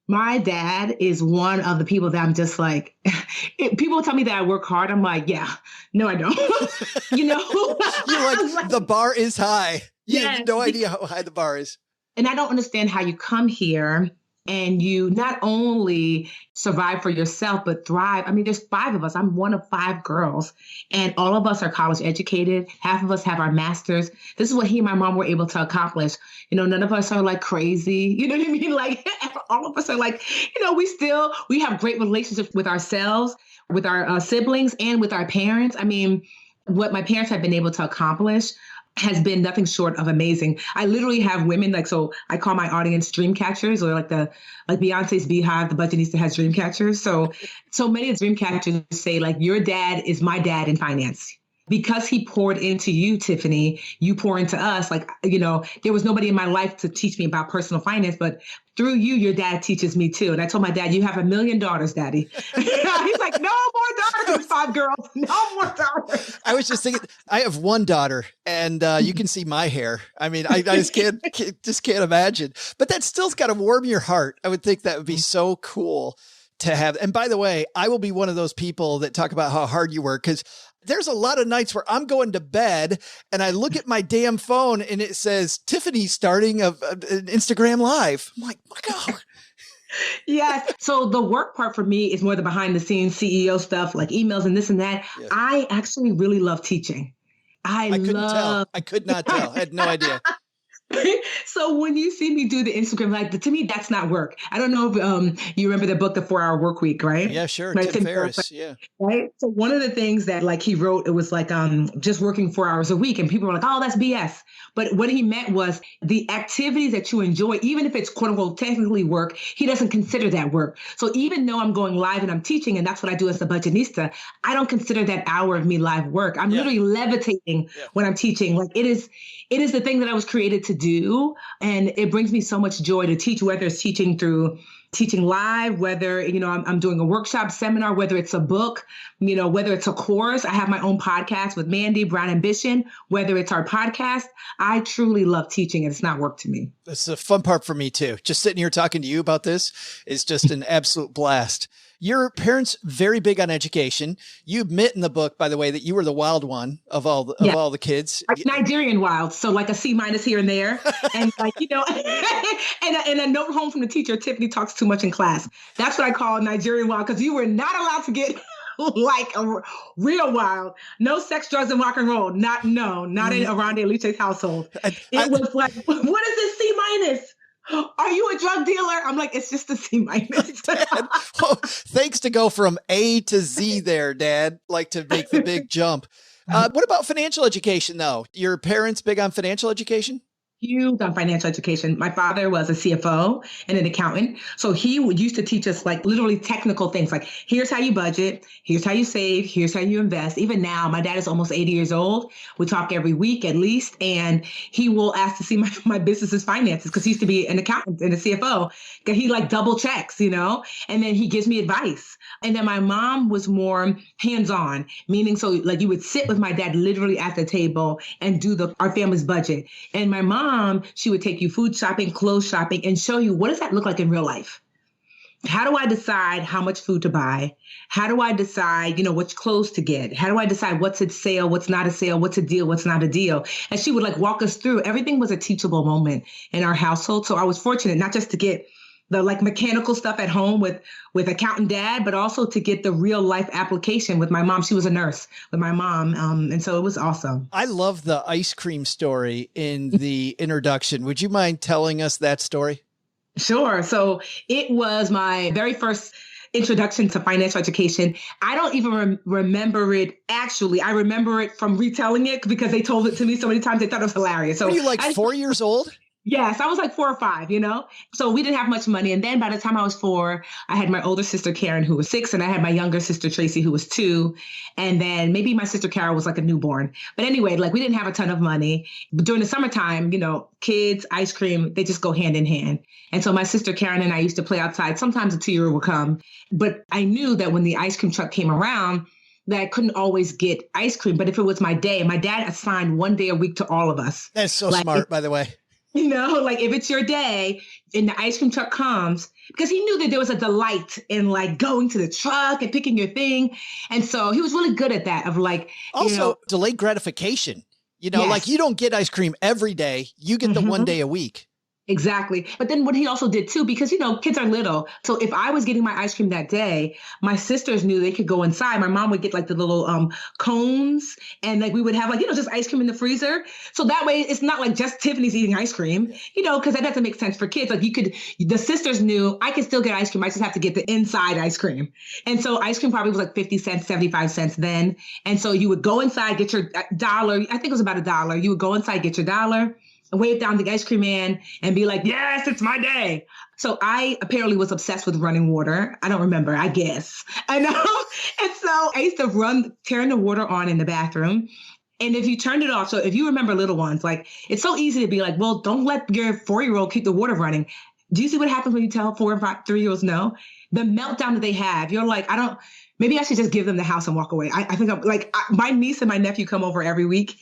My dad is one of the people that I'm just like. People tell me that I work hard. I'm like, yeah, no, I don't. You're like the bar is high. You have no idea how high the bar is. And I don't understand how you come here and you not only survive for yourself, but thrive. I mean, there's 5 of us. I'm one of 5 girls, and all of us are college educated. Half of us have our masters. This is what he and my mom were able to accomplish. None of us are like crazy. You know what I mean? Like all of us are like, we have great relationships with ourselves, with our siblings, and with our parents. I mean, what my parents have been able to accomplish has been nothing short of amazing. I literally have women so I call my audience dream catchers, or like Beyonce's Beehive, the Budgetnista has dream catchers. So many of the dream catchers say like, your dad is my dad in finance. because he poured into you, Tiffany, you pour into us. Like, there was nobody in my life to teach me about personal finance, but through you, your dad teaches me too. And I told my dad, you have 1 million daughters, Daddy. He's like, no more daughters, 5 girls, no more daughters. I was just thinking, I have one daughter, and you can see my hair. I mean, I just can't imagine. But that still's got to warm your heart. I would think that would be so cool to have. And by the way, I will be one of those people that talk about how hard you work, because there's a lot of nights where I'm going to bed and I look at my damn phone and it says Tiffany starting an Instagram Live. I'm like, my God. Yes. So the work part for me is more the behind the scenes CEO stuff, like emails and this and that. Yeah. I actually really love teaching. I couldn't tell. I could not tell. I had no idea. So when you see me do the Instagram, like, to me, that's not work. I don't know if you remember the book, The 4-Hour Work Week, right? Yeah, sure. Right? Tim Ferriss. Yeah. Right. So one of the things that like he wrote, it was like just working 4 hours a week, and people were like, oh, that's BS. But what he meant was the activities that you enjoy, even if it's quote unquote technically work, he doesn't consider that work. So even though I'm going live and I'm teaching, and that's what I do as the Budgetnista, I don't consider that hour of me live work. I'm literally levitating when I'm teaching. Like it is the thing that I was created to do. And it brings me so much joy to teach, whether it's teaching through teaching live, whether, I'm doing a workshop seminar, whether it's a book, whether it's a course. I have my own podcast with Mandy, Brown Ambition, whether it's our podcast. I truly love teaching, and it's not work to me. That's the fun part for me too. Just sitting here talking to you about this is just an absolute blast. Your parents very big on education. You admit in the book, by the way, that you were the wild one of all the kids. Nigerian wild, so like a C- here and there, and like and a note home from the teacher. Tiffany talks too much in class. That's what I call Nigerian wild, because you were not allowed to get like a real wild. No sex, drugs, and rock and roll. Not in around the Aliche's household. It was like, what is this C-? Are you a drug dealer? I'm like, it's just a C-. Thanks to go from A to Z there, Dad, like to make the big jump. What about financial education, though? Your parents big on financial education? Huge on financial education. My father was a CFO and an accountant. So he used to teach us like literally technical things, like here's how you budget, here's how you save, here's how you invest. Even now, my dad is almost 80 years old. We talk every week at least, and he will ask to see my business's finances, because he used to be an accountant and a CFO. He like double checks, and then he gives me advice. And then my mom was more hands-on, meaning so like you would sit with my dad literally at the table and do our family's budget. And my mom, she would take you food shopping, clothes shopping, and show you, what does that look like in real life? How do I decide how much food to buy? How do I decide, which clothes to get? How do I decide what's a sale, what's not a sale, what's a deal, what's not a deal? And she would like walk us through. Everything was a teachable moment in our household. So I was fortunate not just to get the like mechanical stuff at home with accountant dad, but also to get the real life application with my mom. She was a nurse with my mom. And so it was awesome. I love the ice cream story in the introduction. Would you mind telling us that story? Sure. So it was my very first introduction to financial education. I don't even remember it actually. I remember it from retelling it because they told it to me so many times. They thought it was hilarious. So were you like 4 years old? Yes, I was like 4 or 5, So we didn't have much money. And then by the time I was 4, I had my older sister, Karen, who was 6, and I had my younger sister, Tracy, who was 2. And then maybe my sister, Carol, was like a newborn. But anyway, like we didn't have a ton of money. But during the summertime, kids, ice cream, they just go hand in hand. And so my sister, Karen, and I used to play outside. Sometimes a 2-year-old would come. But I knew that when the ice cream truck came around, that I couldn't always get ice cream. But if it was my day, my dad assigned 1 day a week to all of us. That's so smart, by the way. Like if it's your day and the ice cream truck comes, because he knew that there was a delight in like going to the truck and picking your thing. And so he was really good at that of like, also delayed gratification, Yes. Like you don't get ice cream every day. You get the 1 day a week. Exactly. But then what he also did too, because, kids are little. So if I was getting my ice cream that day, my sisters knew they could go inside. My mom would get like the little cones, and like we would have like, just ice cream in the freezer. So that way it's not like just Tiffany's eating ice cream, because that doesn't make sense for kids. Like the sisters knew I could still get ice cream. I just have to get the inside ice cream. And so ice cream probably was like 50 cents, 75 cents then. And so you would go inside, get your $1. I think it was about $1. You would go inside, get your $1, and wave down the ice cream man and be like, yes, it's my day. So I apparently was obsessed with running water. I don't remember, I guess. I know. And so I used to turn the water on in the bathroom. And if you turned it off, so if you remember little ones, like it's so easy to be like, well, don't let your 4-year-old keep the water running. Do you see what happens when you tell 4 and 3-year-olds no? The meltdown that they have, you're like, maybe I should just give them the house and walk away. I think my niece and my nephew come over every week.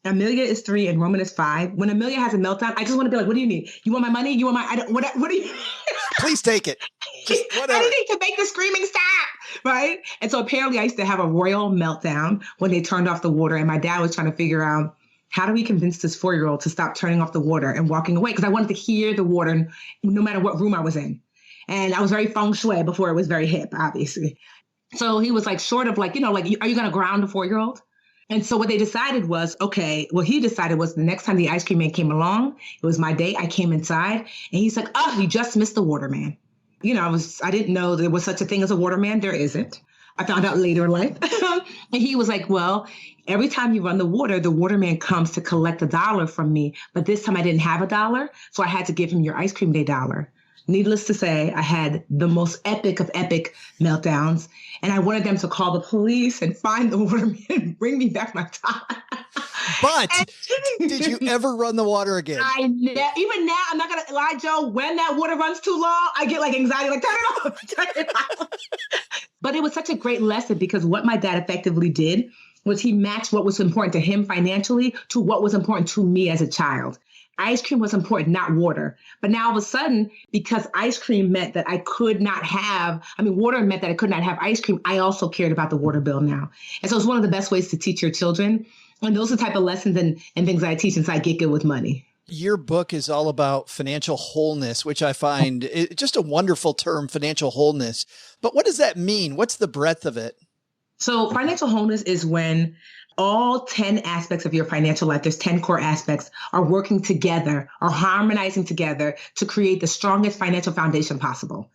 Amelia is 3 and Roman is 5. When Amelia has a meltdown, I just want to be like, what do you need? You want my money? You want what do you? Please take it. Just whatever. Anything to make the screaming stop, right? And so apparently I used to have a royal meltdown when they turned off the water. And my dad was trying to figure out, how do we convince this 4-year-old to stop turning off the water and walking away? Because I wanted to hear the water no matter what room I was in. And I was very feng shui before it was very hip, obviously. So he was like, sort of like, are you going to ground a 4-year-old? And so what they decided was, what he decided was the next time the ice cream man came along, it was my day. I came inside and he's like, oh, you just missed the waterman. I didn't know there was such a thing as a waterman. There isn't. I found out later in life. And he was like, well, every time you run the waterman comes to collect $1 from me. But this time I didn't have $1. So I had to give him your ice cream day $1. Needless to say, I had the most epic of epic meltdowns, and I wanted them to call the police and find the waterman and bring me back my time. But did you ever run the water again? Even now, I'm not going to lie, Joe, when that water runs too long, I get like anxiety, like, turn it off. But it was such a great lesson because what my dad effectively did was he matched what was important to him financially to what was important to me as a child. Ice cream was important, not water. But now all of a sudden, because ice cream meant that I could not have, water meant that I could not have ice cream, I also cared about the water bill now. And so it's one of the best ways to teach your children. And those are the type of lessons and things that I teach inside Get Good with Money. Your book is all about financial wholeness, which I find just a wonderful term, financial wholeness. But what does that mean? What's the breadth of it? So financial wholeness is when all 10 aspects of your financial life, there's 10 core aspects, are working together, are harmonizing together to create the strongest financial foundation possible.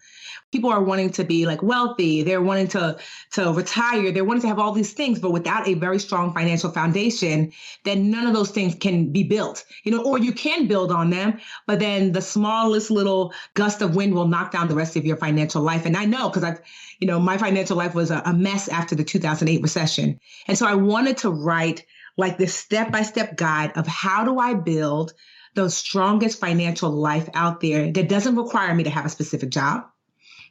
People are wanting to be like wealthy. They're wanting to retire. They're wanting to have all these things, but without a very strong financial foundation, then none of those things can be built, or you can build on them, but then the smallest little gust of wind will knock down the rest of your financial life. And I know because my financial life was a mess after the 2008 recession. And so I wanted to write like this step-by-step guide of how do I build the strongest financial life out there that doesn't require me to have a specific job,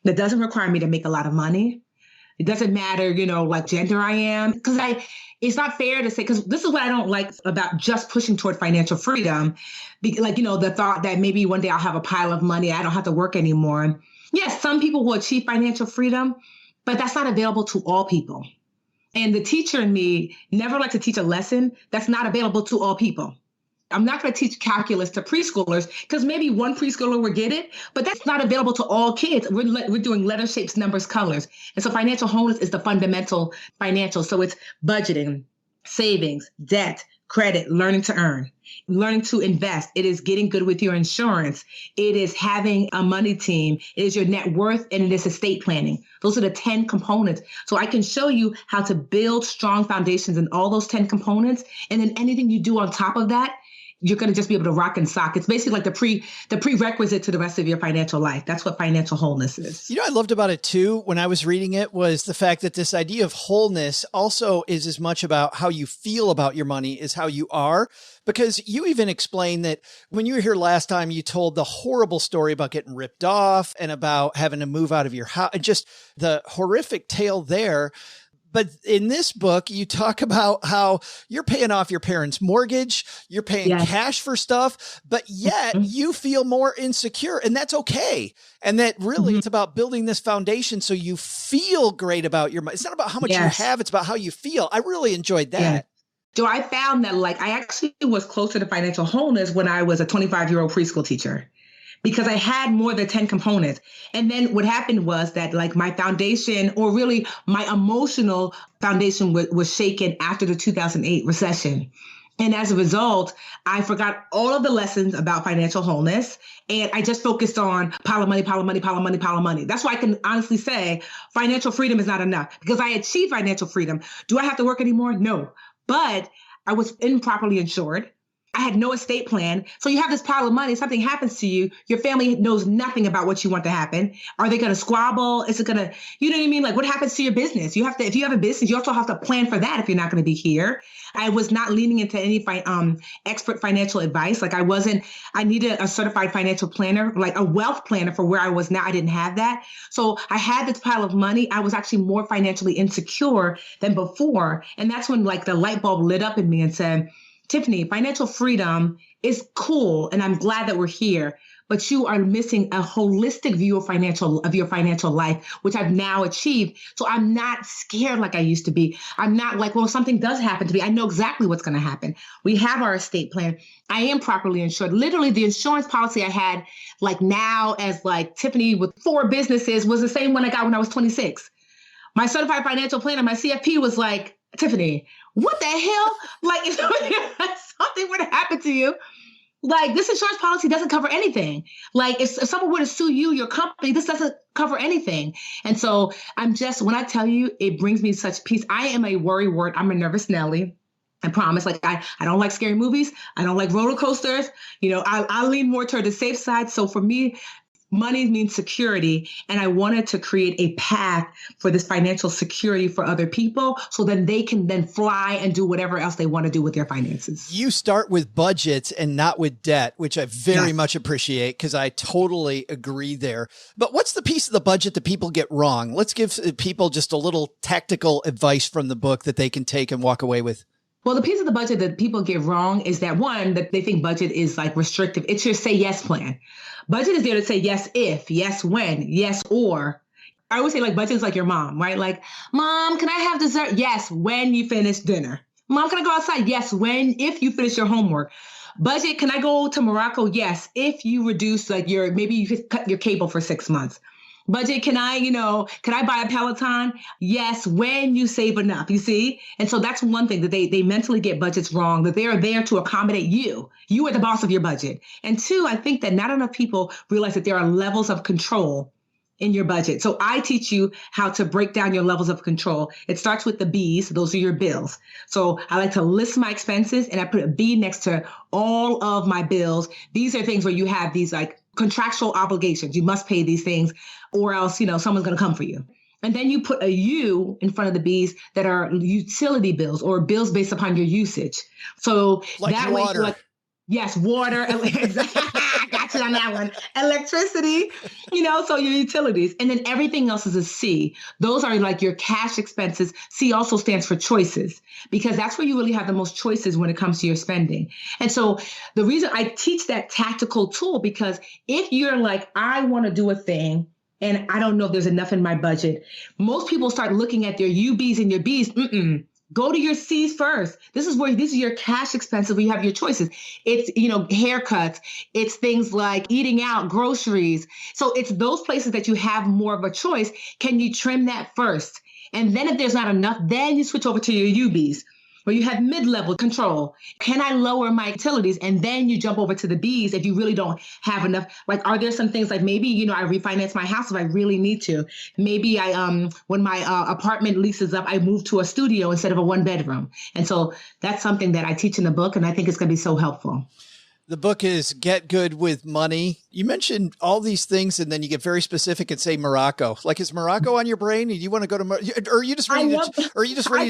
that doesn't require me to make a lot of money. It doesn't matter, like gender I am, because it's not fair to say, because this is what I don't like about just pushing toward financial freedom. The thought that maybe one day I'll have a pile of money, I don't have to work anymore. Yes, some people will achieve financial freedom, but that's not available to all people. And the teacher in me never likes to teach a lesson that's not available to all people. I'm not going to teach calculus to preschoolers because maybe one preschooler will get it, but that's not available to all kids. We're doing letter shapes, numbers, colors. And so financial wholeness is the fundamental financial. So it's budgeting, savings, debt, credit, learning to earn, learning to invest. It is getting good with your insurance. It is having a money team. It is your net worth, and it is estate planning. Those are the 10 components. So I can show you how to build strong foundations in all those 10 components. And then anything you do on top of that, you're going to just be able to rock and sock. It's basically like the prerequisite to the rest of your financial life. That's what financial wholeness is. I loved about it too, when I was reading it, was the fact that this idea of wholeness also is as much about how you feel about your money as how you are. Because you even explained that when you were here last time, you told the horrible story about getting ripped off and about having to move out of your house, just the horrific tale there. But in this book, you talk about how you're paying off your parents' mortgage, you're paying cash for stuff, but yet you feel more insecure, and that's okay. And that really it's about building this foundation so you feel great about your money. It's not about how much you have, it's about how you feel. I really enjoyed that. Yeah. So I found that I actually was closer to financial wholeness when I was a 25-year-old preschool teacher, because I had more than 10 components. And then what happened was that my foundation, or really my emotional foundation, was shaken after the 2008 recession. And as a result, I forgot all of the lessons about financial wholeness. And I just focused on pile of money, pile of money, pile of money, pile of money. That's why I can honestly say financial freedom is not enough, because I achieved financial freedom. Do I have to work anymore? No. But I was improperly insured. I had no estate plan. So you have this pile of money, something happens to you, your family knows nothing about what you want to happen. Are they going to squabble? Is it going to, you know what I mean? Like what happens to your business? You have to, if you have a business, you also have to plan for that if you're not going to be here. I was not leaning into any expert financial advice. Like I needed a certified financial planner, like a wealth planner for where I was now. I didn't have that. So I had this pile of money. I was actually more financially insecure than before. And that's when like the light bulb lit up in me and said, Tiffany, financial freedom is cool. And I'm glad that we're here, but you are missing a holistic view of your financial life, which I've now achieved. So I'm not scared like I used to be. I'm not like, well, if something does happen to me, I know exactly what's going to happen. We have our estate plan. I am properly insured. Literally the insurance policy I had like now as like Tiffany with 4 businesses was the same one I got when I was 26. My certified financial planner, my CFP was like, Tiffany, what the hell? Like if something were to happen to you, like this insurance policy doesn't cover anything. Like if someone were to sue you, your company, this doesn't cover anything. And so when I tell you, it brings me such peace. I am a worry wart. I'm a nervous Nelly. I promise. Like I don't like scary movies. I don't like roller coasters. You know, I lean more toward the safe side. So for me, money means security. And I wanted to create a path for this financial security for other people so then they can then fly and do whatever else they want to do with their finances. You start with budgets and not with debt, which I very much appreciate because I totally agree there. But what's the piece of the budget that people get wrong? Let's give people just a little tactical advice from the book that they can take and walk away with. Well, the piece of the budget that people get wrong is that one, that they think budget is like restrictive. It's your say yes plan. Budget is there to say yes if, yes when, yes or. I always say like budget is like your mom, right? Like, Mom, can I have dessert? Yes, when you finish dinner. Mom, can I go outside? Yes, if you finish your homework. Budget, can I go to Morocco? Yes, if you reduce like maybe you could cut your cable for 6 months. Budget, can I buy a Peloton? Yes, when you save enough, you see? And so that's one thing that they mentally get budgets wrong, that they are there to accommodate you. You are the boss of your budget. And 2, I think that not enough people realize that there are levels of control in your budget. So I teach you how to break down your levels of control. It starts with the B's. Those are your bills. So I like to list my expenses and I put a B next to all of my bills. These are things where you have these like contractual obligations. You must pay these things or else, someone's going to come for you. And then you put a U in front of the B's that are utility bills or bills based upon your usage. So like that water. way, yes, water. I got you on that one. Electricity, so your utilities. And then everything else is a C. Those are like your cash expenses. C also stands for choices because that's where you really have the most choices when it comes to your spending. And so the reason I teach that tactical tool, because if you're like, I want to do a thing and I don't know if there's enough in my budget, most people start looking at their UBs and your Bs. Go to your C's first. This is your cash expenses where you have your choices. It's, haircuts. It's things like eating out, groceries. So it's those places that you have more of a choice. Can you trim that first? And then if there's not enough, then you switch over to your UBs where you have mid-level control. Can I lower my utilities? And then you jump over to the B's if you really don't have enough. Like, are there some things like maybe, I refinance my house if I really need to. Maybe when my apartment leases up, I move to a studio instead of a 1-bedroom. And so that's something that I teach in the book, and I think it's going to be so helpful. The book is Get Good with Money. You mentioned all these things, and then you get very specific and say Morocco. Like, is Morocco on your brain? Do you want to go to or are you just ready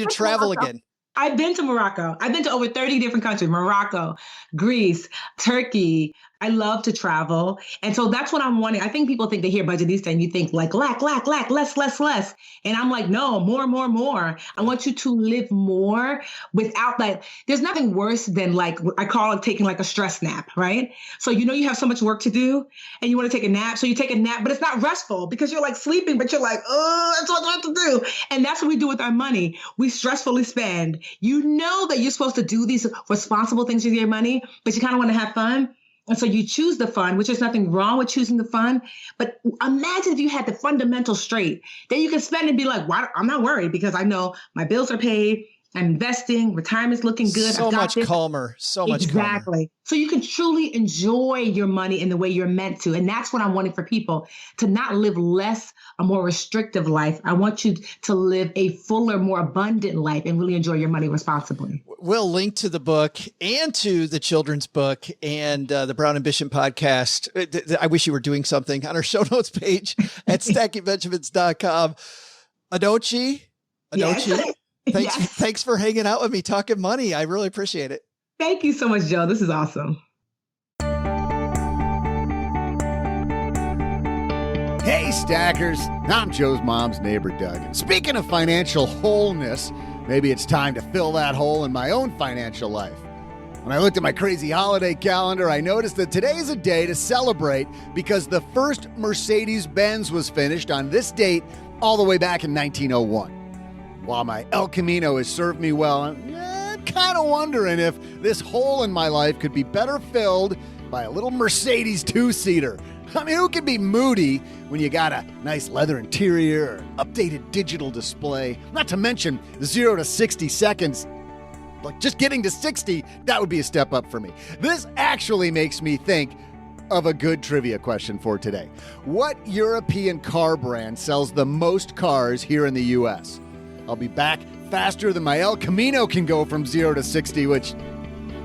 to travel Morocco. Again? I've been to Morocco. I've been to over 30 different countries, Morocco, Greece, Turkey. I love to travel. And so that's what I'm wanting. I think people think they hear Budgetnista and you think like lack, less. And I'm like, no, more. I want you to live more without that. There's nothing worse than like, I call it taking like a stress nap, right? So you have so much work to do and you want to take a nap. So you take a nap, but it's not restful because you're like sleeping, but you're like, oh, that's what I have to do. And that's what we do with our money. We stressfully spend. You know that you're supposed to do these responsible things with your money, but you kind of want to have fun. And so you choose the fun, which is nothing wrong with choosing the fun. But imagine if you had the fundamentals straight, then you can spend and be like, well, I'm not worried because I know my bills are paid. I'm investing, retirement's looking good. So I've got much this. calmer. So much calmer. Exactly. So you can truly enjoy your money in the way you're meant to. And that's what I'm wanting for people, to not live less, a more restrictive life. I want you to live a fuller, more abundant life and really enjoy your money responsibly. We'll link to the book and to the children's book and the Brown Ambition podcast. I wish you were doing something on our show notes page at stackingbenjamins.com. Aliche. Yes. Thanks for hanging out with me, talking money. I really appreciate it. Thank you so much, Joe. This is awesome. Hey, Stackers. I'm Joe's mom's neighbor, Doug. And speaking of financial wholeness, maybe it's time to fill that hole in my own financial life. When I looked at my crazy holiday calendar, I noticed that today is a day to celebrate because the first Mercedes-Benz was finished on this date all the way back in 1901. While my El Camino has served me well, I'm kind of wondering if this hole in my life could be better filled by a little Mercedes two-seater. I mean, who can be moody when you got a nice leather interior, or updated digital display, not to mention 0 to 60 seconds. Like just getting to 60, that would be a step up for me. This actually makes me think of a good trivia question for today. What European car brand sells the most cars here in the U.S.? I'll be back faster than my El Camino can go from 0 to 60, which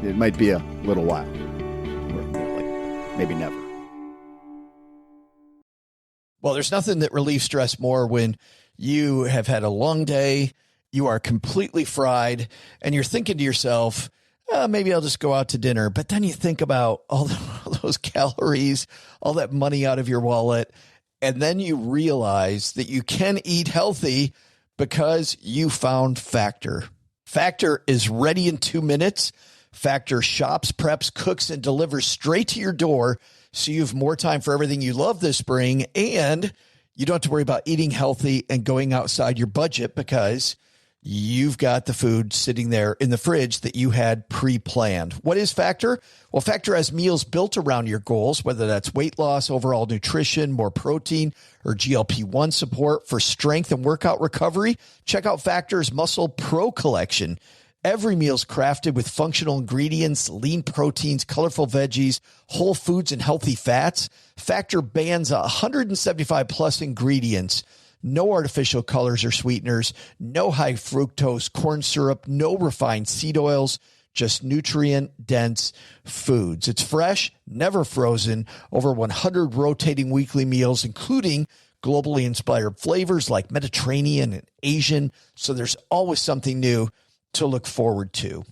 it might be a little while. Or like maybe never. Well, there's nothing that relieves stress more when you have had a long day, you are completely fried, and you're thinking to yourself, maybe I'll just go out to dinner. But then you think about all those calories, all that money out of your wallet, and then you realize that you can eat healthy because you found Factor. Factor is ready in 2 minutes. Factor shops, preps, cooks, and delivers straight to your door, so you have more time for everything you love this spring, and you don't have to worry about eating healthy and going outside your budget because you've got the food sitting there in the fridge that you had pre-planned. What is Factor? Well, Factor has meals built around your goals, whether that's weight loss, overall nutrition, more protein, or GLP-1 support for strength and workout recovery. Check out Factor's Muscle Pro collection. Every meal's crafted with functional ingredients, lean proteins, colorful veggies, whole foods, and healthy fats. Factor bans 175 plus ingredients. No artificial colors or sweeteners, no high fructose corn syrup, no refined seed oils, just nutrient-dense foods. It's fresh, never frozen, over 100 rotating weekly meals, including globally inspired flavors like Mediterranean and Asian, so there's always something new to look forward to.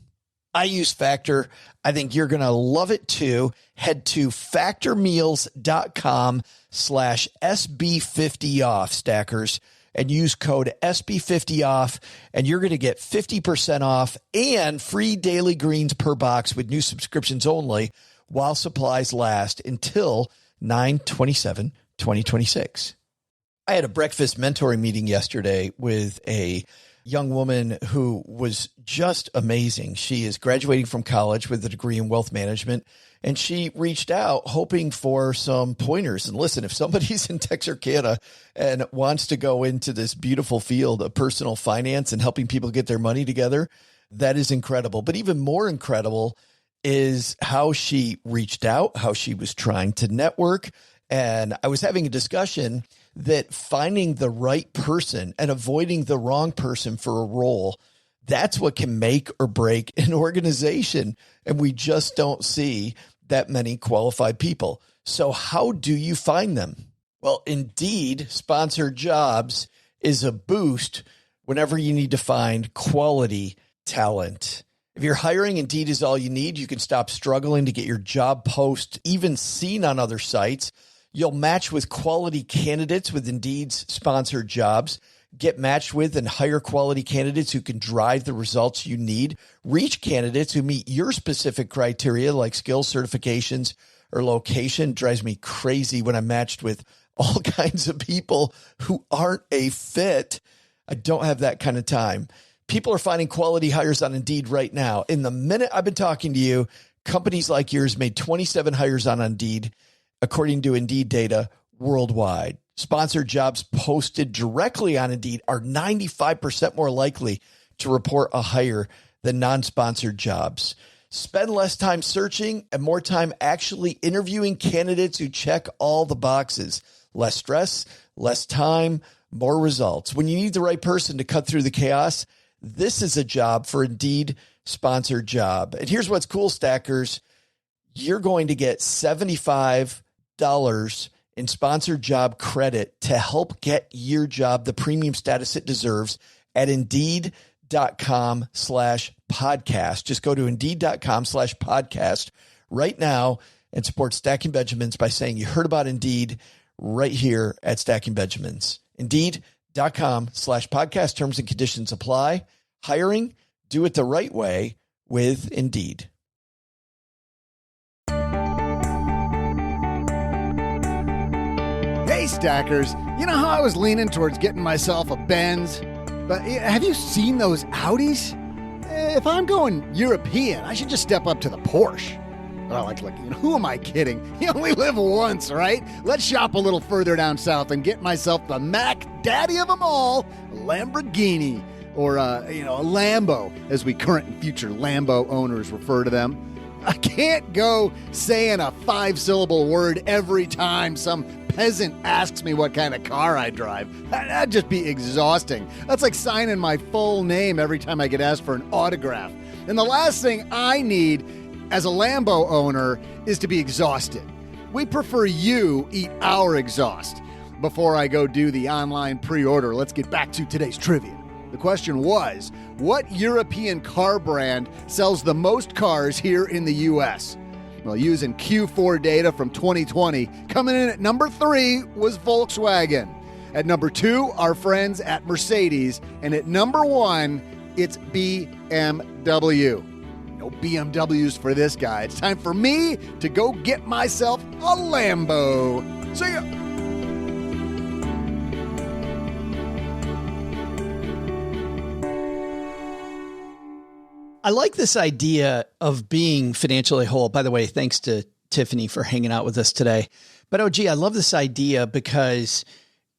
I use Factor. I think you're going to love it too. Head to factormeals.com/SB50off, Stackers, and use code SB50off, and you're going to get 50% off and free daily greens per box with new subscriptions only while supplies last until 9/27/2026. I had a breakfast mentoring meeting yesterday with a young woman who was just amazing. She is graduating from college with a degree in wealth management, and she reached out hoping for some pointers. And listen, if somebody's in Texarkana and wants to go into this beautiful field of personal finance and helping people get their money together, that is incredible. But even more incredible is how she reached out, how she was trying to network. And I was having a discussion that finding the right person and avoiding the wrong person for a role, that's what can make or break an organization. And we just don't see that many qualified people. So how do you find them? Well, Indeed sponsored jobs is a boost whenever you need to find quality talent. If you're hiring, Indeed is all you need. You can stop struggling to get your job post even seen on other sites. You'll match with quality candidates with Indeed's sponsored jobs. Get matched with and hire quality candidates who can drive the results you need. Reach candidates who meet your specific criteria like skills, certifications, or location. It drives me crazy when I'm matched with all kinds of people who aren't a fit. I don't have that kind of time. People are finding quality hires on Indeed right now. In the minute I've been talking to you, companies like yours made 27 hires on Indeed, according to Indeed data worldwide. Sponsored jobs posted directly on Indeed are 95% more likely to report a hire than non-sponsored jobs. Spend less time searching and more time actually interviewing candidates who check all the boxes. Less stress, less time, more results. When you need the right person to cut through the chaos, this is a job for Indeed sponsored job. And here's what's cool, Stackers. You're going to get $75 in sponsored job credit to help get your job the premium status it deserves at Indeed.com/podcast. Just go to Indeed.com/podcast right now and support Stacking Benjamins by saying you heard about Indeed right here at Stacking Benjamins. Indeed.com/podcast. Terms and conditions apply. Hiring, do it the right way with Indeed. Hey, Stackers. You know how I was leaning towards getting myself a Benz? But have you seen those Audis? If I'm going European, I should just step up to the Porsche. Oh, who am I kidding? You only live once, right? Let's shop a little further down south and get myself the Mac daddy of them all, Lamborghini, or a Lambo, as we current and future Lambo owners refer to them. I can't go saying a 5-syllable word every time some peasant asks me what kind of car I drive. That'd just be exhausting. That's like signing my full name every time I get asked for an autograph. And the last thing I need as a Lambo owner is to be exhausted. We prefer you eat our exhaust. Before I go do the online pre-order, let's get back to today's trivia. The question was, what European car brand sells the most cars here in the U.S.? Well, using Q4 data from 2020, coming in at number 3 was Volkswagen. At number 2, our friends at Mercedes. And at number 1, it's BMW. No BMWs for this guy. It's time for me to go get myself a Lambo. See ya. I like this idea of being financially whole. By the way, thanks to Tiffany for hanging out with us today. But OG, I love this idea because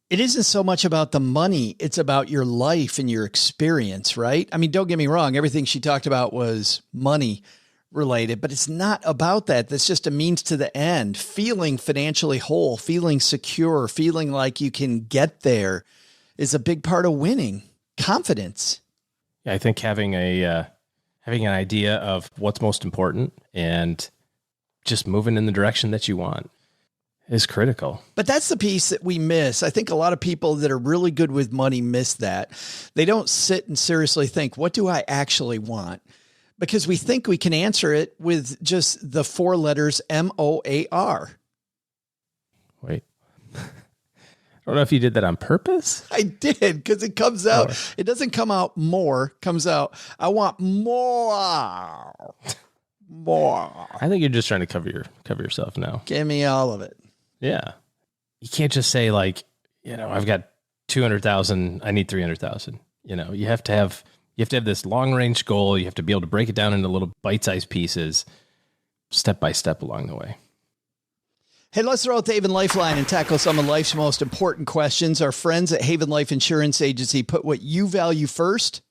it isn't so much about the money. It's about your life and your experience, right? I mean, don't get me wrong. Everything she talked about was money related, but it's not about that. That's just a means to the end. Feeling financially whole, feeling secure, feeling like you can get there is a big part of winning. Confidence. Yeah, I think having an idea of what's most important and just moving in the direction that you want is critical. But that's the piece that we miss. I think a lot of people that are really good with money miss that. They don't sit and seriously think, what do I actually want? Because we think we can answer it with just the 4 letters MOAR. Wait. I don't know if you did that on purpose. I did, because it comes out. Oh. It doesn't come out more, comes out, I want more. More. I think you're just trying to cover yourself now. Give me all of it. Yeah. You can't just say like, I've got 200,000, I need 300,000. You have to have this long range goal. You have to be able to break it down into little bite-sized pieces, step by step along the way. Hey, let's throw out the Haven Lifeline and tackle some of life's most important questions. Our friends at Haven Life Insurance Agency put what you value first.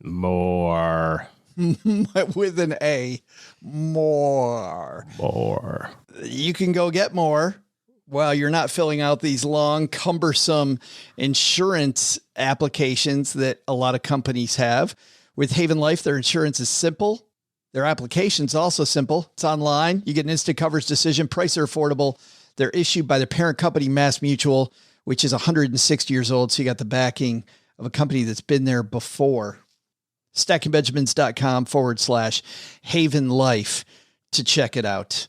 More. With an A. More. More. You can go get more while you're not filling out these long, cumbersome insurance applications that a lot of companies have. With Haven Life, their insurance is simple. Their application's also simple. It's online. You get an instant coverage decision. Prices are affordable. They're issued by their parent company, Mass Mutual, which is 160 years old. So you got the backing of a company that's been there before. StackingBenjamins.com/Haven Life to check it out.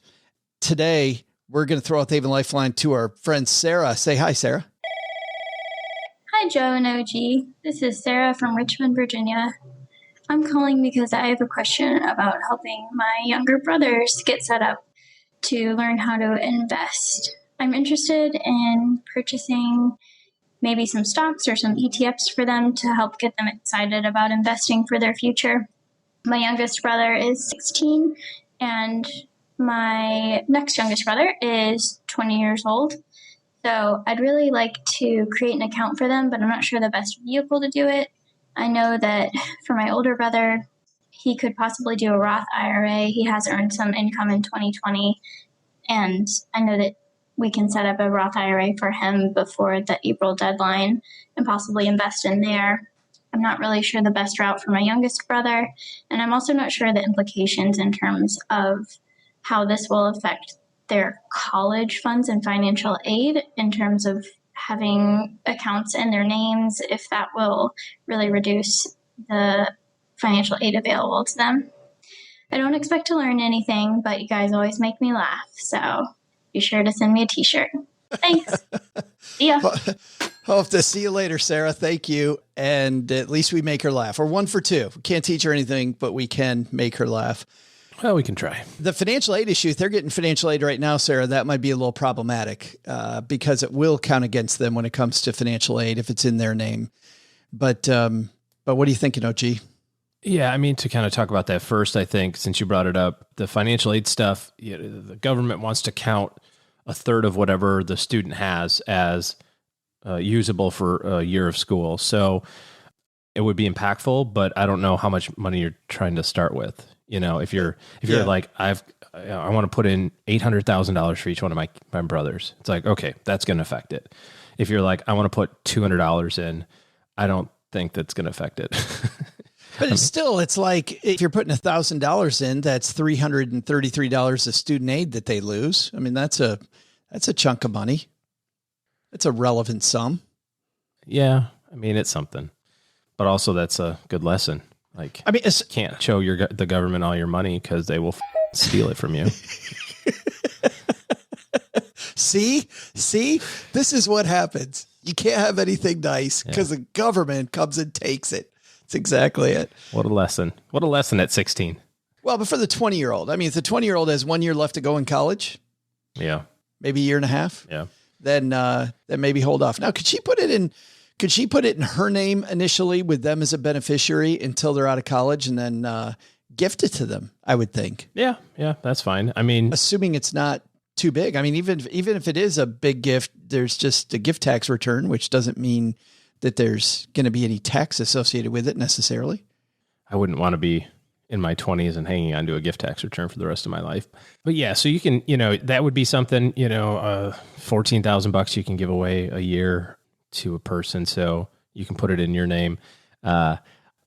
Today, we're going to throw out the Haven Lifeline to our friend Sarah. Say hi, Sarah. Hi, Joe and OG. This is Sarah from Richmond, Virginia. I'm calling because I have a question about helping my younger brothers get set up to learn how to invest. I'm interested in purchasing maybe some stocks or some ETFs for them to help get them excited about investing for their future. My youngest brother is 16 and my next youngest brother is 20 years old. So I'd really like to create an account for them, but I'm not sure the best vehicle to do it. I know that for my older brother, he could possibly do a Roth IRA. He has earned some income in 2020. And I know that we can set up a Roth IRA for him before the April deadline and possibly invest in there. I'm not really sure the best route for my youngest brother. And I'm also not sure the implications in terms of how this will affect their college funds and financial aid in terms of having accounts in their names, if that will really reduce the financial aid available to them. I don't expect to learn anything, but you guys always make me laugh. So be sure to send me a t-shirt. Thanks. See ya. Hope to see you later, Sarah. Thank you. And at least we make her laugh. We're 1 for 2. We can't teach her anything, but we can make her laugh. Well, we can try. The financial aid issue, if they're getting financial aid right now, Sarah, that might be a little problematic because it will count against them when it comes to financial aid if it's in their name. But what are you thinking, OG? Yeah, I mean, to kind of talk about that first, I think, since you brought it up, the financial aid stuff, the government wants to count a third of whatever the student has as usable for a year of school. So it would be impactful, but I don't know how much money you're trying to start with. If you're like, I want to put in $800,000 for each one of my brothers. It's like, okay, that's going to affect it. If you're like, I want to put $200 in, I don't think that's going to affect it. But it's like if you're putting $1,000 in, that's $333 of student aid that they lose. I mean, that's a chunk of money. It's a relevant sum. Yeah, I mean, it's something, but also that's a good lesson. Like, I mean, you can't show the government all your money because they will steal it from you. See, this is what happens. You can't have anything nice because the government comes and takes it. That's exactly it. What a lesson. What a lesson at 16. Well, but for the 20-year-old, I mean, if the 20-year-old has 1 year left to go in college, maybe a year and a half, then maybe hold off. Now, could she put it in her name initially with them as a beneficiary until they're out of college and then gift it to them, I would think. Yeah, that's fine. I mean, assuming it's not too big. I mean, even if it is a big gift, there's just a gift tax return, which doesn't mean that there's going to be any tax associated with it necessarily. I wouldn't want to be in my 20s and hanging on to a gift tax return for the rest of my life. But yeah, so you can, that would be something, $14,000 you can give away a year to a person. So you can put it in your name.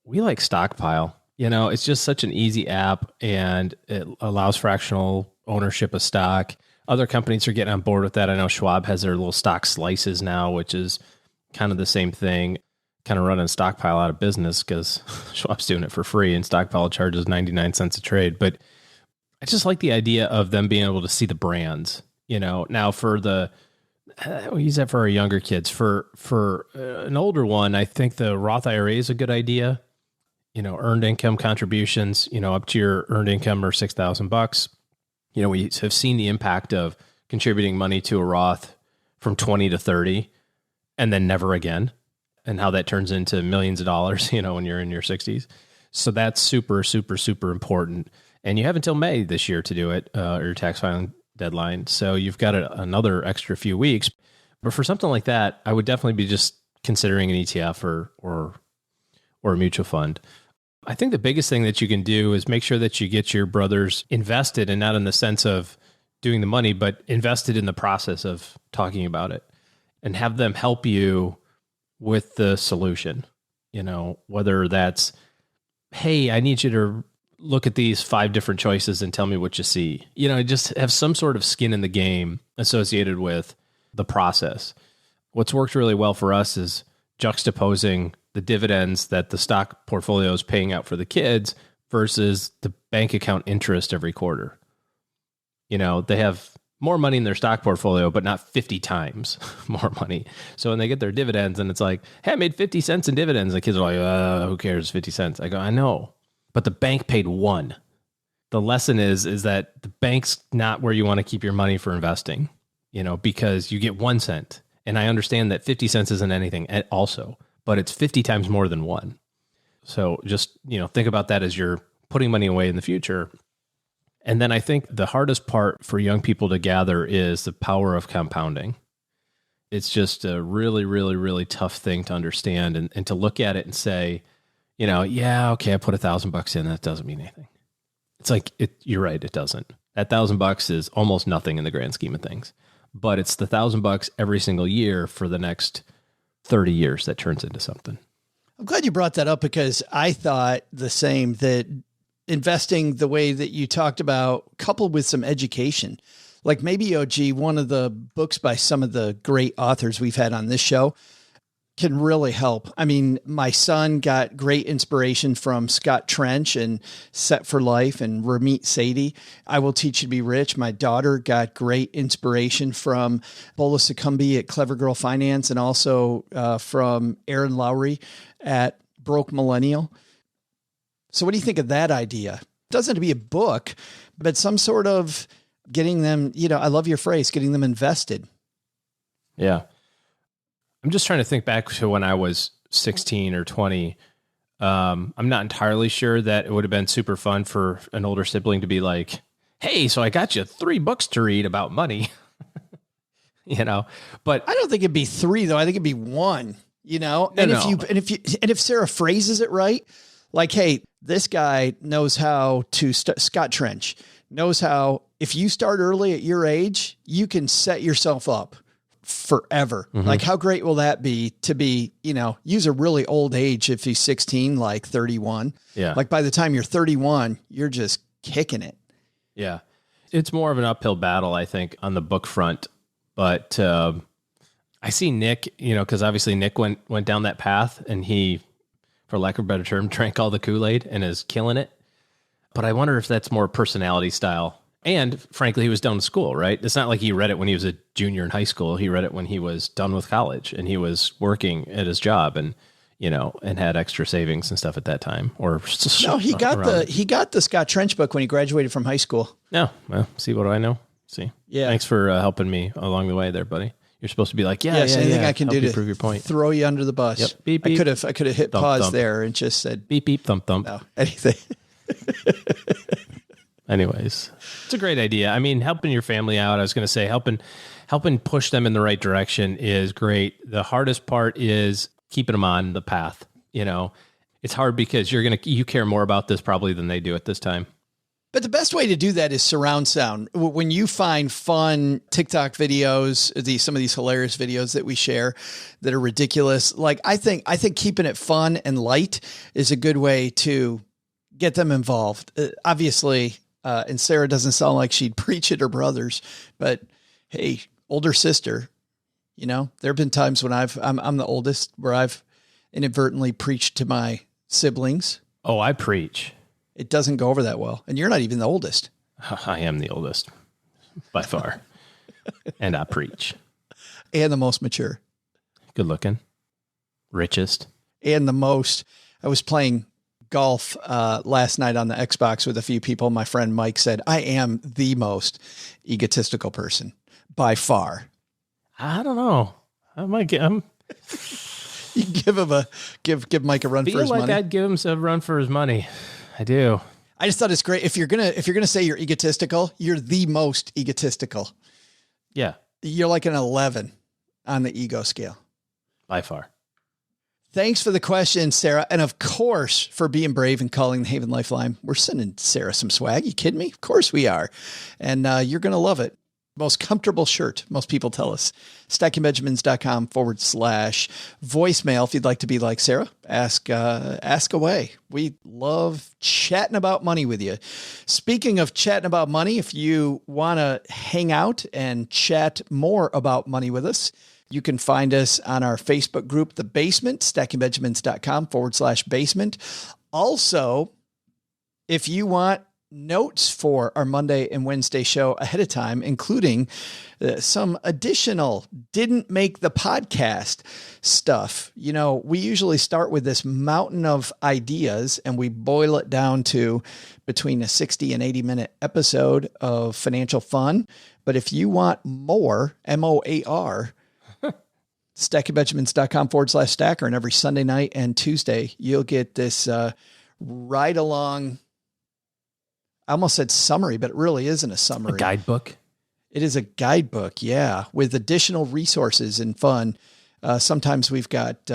We like Stockpile. It's just such an easy app and it allows fractional ownership of stock. Other companies are getting on board with that. I know Schwab has their little stock slices now, which is kind of the same thing, kind of running Stockpile out of business because Schwab's doing it for free and Stockpile charges 99 cents a trade. But I just like the idea of them being able to see the brands, now for we use that for our younger kids. For an older one, I think the Roth IRA is a good idea. Earned income contributions, up to your earned income or $6,000. We have seen the impact of contributing money to a Roth from 20 to 30 and then never again, and how that turns into millions of dollars, when you're in your 60s. So that's super, super, super important. And you have until May this year to do it, or your tax filing deadline. So you've got another extra few weeks. But for something like that, I would definitely be just considering an ETF or a mutual fund. I think the biggest thing that you can do is make sure that you get your brothers invested, and not in the sense of doing the money, but invested in the process of talking about it, and have them help you with the solution. Whether that's, hey, I need you to look at these 5 different choices and tell me what you see. Just have some sort of skin in the game associated with the process. What's worked really well for us is juxtaposing the dividends that the stock portfolio is paying out for the kids versus the bank account interest every quarter. They have more money in their stock portfolio, but not 50 times more money. So when they get their dividends and it's like, hey, I made 50 cents in dividends, the kids are like, who cares, 50 cents? I go, I know, but the bank paid 1. The lesson is that the bank's not where you want to keep your money for investing, because you get 1 cent. And I understand that 50 cents isn't anything also, but it's 50 times more than 1. So just, think about that as you're putting money away in the future. And then I think the hardest part for young people to gather is the power of compounding. It's just a really, really, really tough thing to understand and to look at it and say, yeah, okay, I put $1,000 in. That doesn't mean anything. It's like, you're right. It doesn't. That $1,000 is almost nothing in the grand scheme of things, but it's the $1,000 every single year for the next 30 years that turns into something. I'm glad you brought that up because I thought the same, that investing the way that you talked about, coupled with some education, like maybe OG, one of the books by some of the great authors we've had on this show, can really help. I mean, my son got great inspiration from Scott Trench and Set for Life and Ramit Sethi. I Will Teach You to Be Rich. My daughter got great inspiration from Bola Succumbi at Clever Girl Finance and also from Aaron Lowry at Broke Millennial. So what do you think of that idea? It doesn't have to be a book, but some sort of getting them, I love your phrase, getting them invested. Yeah. I'm just trying to think back to when I was 16 or 20. I'm not entirely sure that it would have been super fun for an older sibling to be like, hey, so I got you 3 books to read about money, but I don't think it'd be 3 though. I think it'd be 1, if Sarah phrases it right, like, hey, this guy knows how to Scott Trench knows how, if you start early at your age, you can set yourself up forever. Mm-hmm. Like, how great will that be to be, use a really old age if he's 16, like 31. Yeah. Like by the time you're 31, you're just kicking it. Yeah. It's more of an uphill battle, I think, on the book front. But I see Nick, because obviously Nick went down that path and he, for lack of a better term, drank all the Kool-Aid and is killing it. But I wonder if that's more personality style. And frankly, he was done with school, right? It's not like he read it when he was a junior in high school. He read it when he was done with college and he was working at his job and, and had extra savings and stuff at that time. Or no, he got the Scott Trench book when he graduated from high school. No, well, see, what do I know? See, yeah. Thanks for helping me along the way there, buddy. You're supposed to be like, anything I can do to prove your point. Throw you under the bus. Yep. Beep, beep. I could have hit thump, pause thump. there and just said beep, beep, thump, thump. No, anything. Anyways, it's a great idea. I mean, helping your family out, I was going to say, helping push them in the right direction is great. The hardest part is keeping them on the path. It's hard because you care more about this probably than they do at this time. But the best way to do that is surround sound. When you find fun TikTok videos, some of these hilarious videos that we share that are ridiculous, like I think keeping it fun and light is a good way to get them involved. Obviously, and Sarah doesn't sound like she'd preach at her brothers, but hey, older sister, there have been times when I'm the oldest where I've inadvertently preached to my siblings. Oh, I preach. It doesn't go over that well. And you're not even the oldest. I am the oldest by far. And I preach. And the most mature. Good looking. Richest. And the most. I was playing golf last night on the Xbox with a few people. My friend Mike said, I am the most egotistical person by far. I don't know. You give Mike a run for his money. I'd give him a run for his money. I do. I just thought it's great. If you're gonna say you're egotistical, you're the most egotistical. Yeah. You're like an 11 on the ego scale. By far. Thanks for the question, Sarah. And of course, for being brave and calling the Haven Lifeline. We're sending Sarah some swag. You kidding me? Of course we are. And you're going to love it. Most comfortable shirt, most people tell us. stackingbenjamins.com/voicemail. If you'd like to be like Sarah, ask away. We love chatting about money with you. Speaking of chatting about money, if you want to hang out and chat more about money with us, you can find us on our Facebook group, The Basement, stackingbenjamins.com/basement. Also, if you want notes for our Monday and Wednesday show ahead of time, including some additional didn't make the podcast stuff. We usually start with this mountain of ideas and we boil it down to between a 60 and 80-minute episode of financial fun. But if you want more, MOAR, stackingbenjamins.com/stacker, and every Sunday night and Tuesday, you'll get this ride along. I almost said summary, but it really isn't a summary. A guidebook. It is a guidebook. Yeah. With additional resources and fun. Sometimes we've got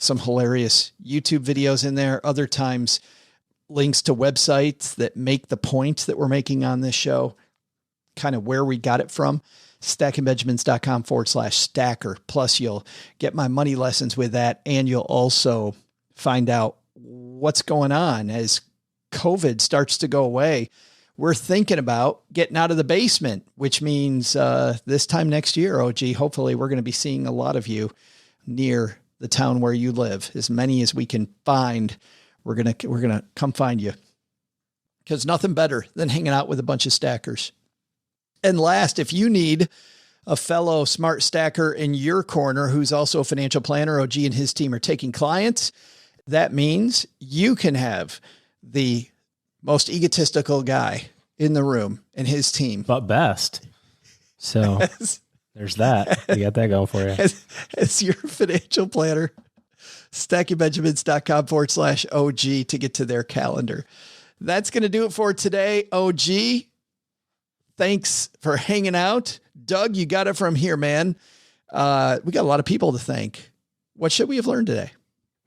some hilarious YouTube videos in there. Other times, links to websites that make the points that we're making on this show, kind of where we got it from. stackingbenjamins.com/stacker. Plus you'll get my money lessons with that. And you'll also find out what's going on as COVID starts to go away. We're thinking about getting out of the basement, which means this time next year, OG, hopefully we're going to be seeing a lot of you near the town where you live. As many as we can find, we're going to come find you, because nothing better than hanging out with a bunch of stackers. And last, if you need a fellow smart stacker in your corner who's also a financial planner, OG and his team are taking clients. That means you can have the most egotistical guy in the room and his team. But best. So there's that. You got that going for you. As your financial planner, stackingbenjamins.com/OG to get to their calendar. That's going to do it for today. OG, thanks for hanging out. Doug, you got it from here, man. We got a lot of people to thank. What should we have learned today?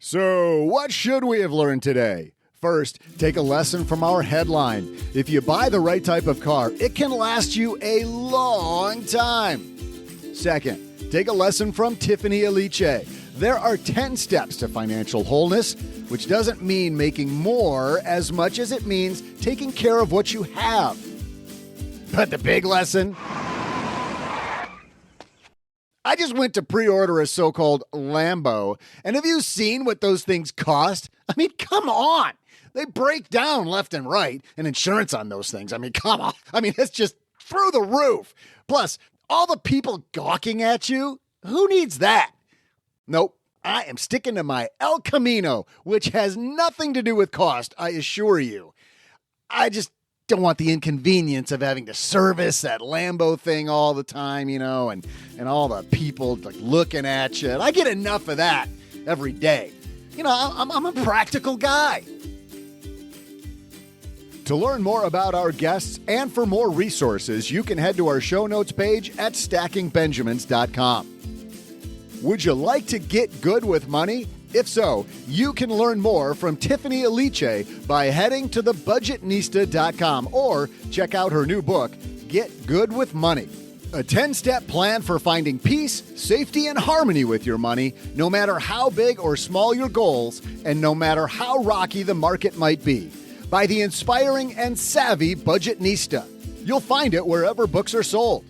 So, what should we have learned today? First, take a lesson from our headline. If you buy the right type of car, it can last you a long time. Second, take a lesson from Tiffany Aliche. There are 10 steps to financial wholeness, which doesn't mean making more as much as it means taking care of what you have. But the big lesson? I just went to pre-order a so-called Lambo, and have you seen what those things cost? I mean, come on. They break down left and right, and insurance on those things. I mean, come on. I mean, it's just through the roof. Plus, all the people gawking at you, who needs that? Nope, I am sticking to my El Camino, which has nothing to do with cost, I assure you. I just don't want the inconvenience of having to service that Lambo thing all the time, you know, and all the people like looking at you. I get enough of that every day. You know, I'm a practical guy. To learn more about our guests and for more resources, you can head to our show notes page at stackingbenjamins.com. Would you like to get good with money? If so, you can learn more from Tiffany Aliche by heading to thebudgetnista.com or check out her new book, Get Good with Money. A 10-step plan for finding peace, safety, and harmony with your money, no matter how big or small your goals, and no matter how rocky the market might be. By the inspiring and savvy Budgetnista. You'll find it wherever books are sold.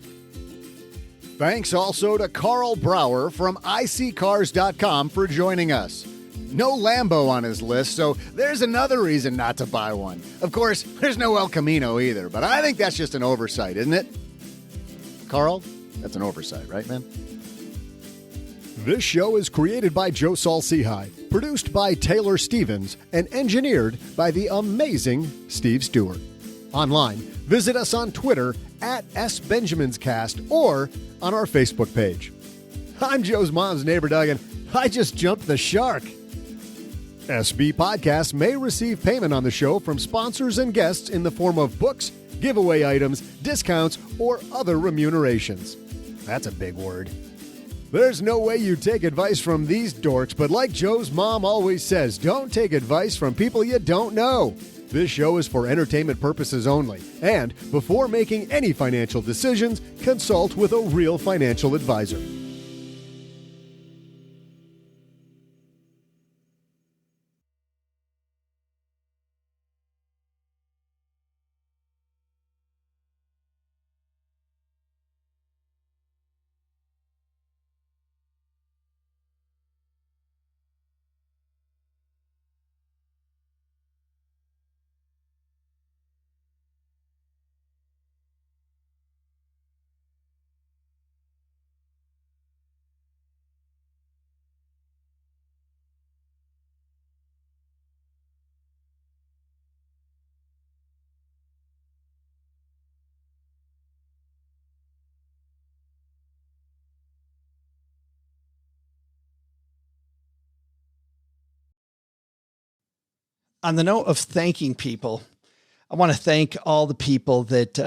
Thanks also to Carl Brower from iSeeCars.com for joining us. No Lambo on his list, so there's another reason not to buy one. Of course, there's no El Camino either, but I think that's just an oversight, isn't it? Carl, that's an oversight, right, man? This show is created by Joe Saul-Sehy, produced by Taylor Stevens, and engineered by the amazing Steve Stewart. Online, visit us on Twitter at SBenjaminsCast or on our Facebook page. I'm Joe's mom's neighbor, Doug, and I just jumped the shark. SB Podcasts may receive payment on the show from sponsors and guests in the form of books, giveaway items, discounts, or other remunerations. That's a big word. There's no way you take advice from these dorks, but like Joe's mom always says, don't take advice from people you don't know. This show is for entertainment purposes only, and before making any financial decisions, consult with a real financial advisor. On the note of thanking people, I want to thank all the people that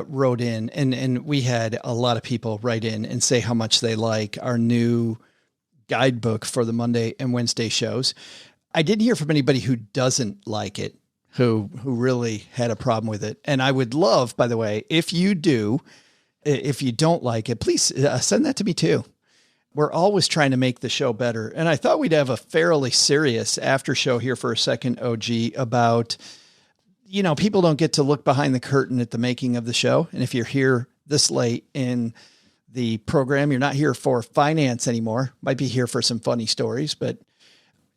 wrote in, and we had a lot of people write in and say how much they like our new guidebook for the Monday and Wednesday shows. I didn't hear from anybody who doesn't like it, who really had a problem with it. And I would love, by the way, if you don't like it, please send that to me too. We're always trying to make the show better. And I thought we'd have a fairly serious after show here for a second, OG, about, people don't get to look behind the curtain at the making of the show. And if you're here this late in the program, you're not here for finance anymore. Might be here for some funny stories, but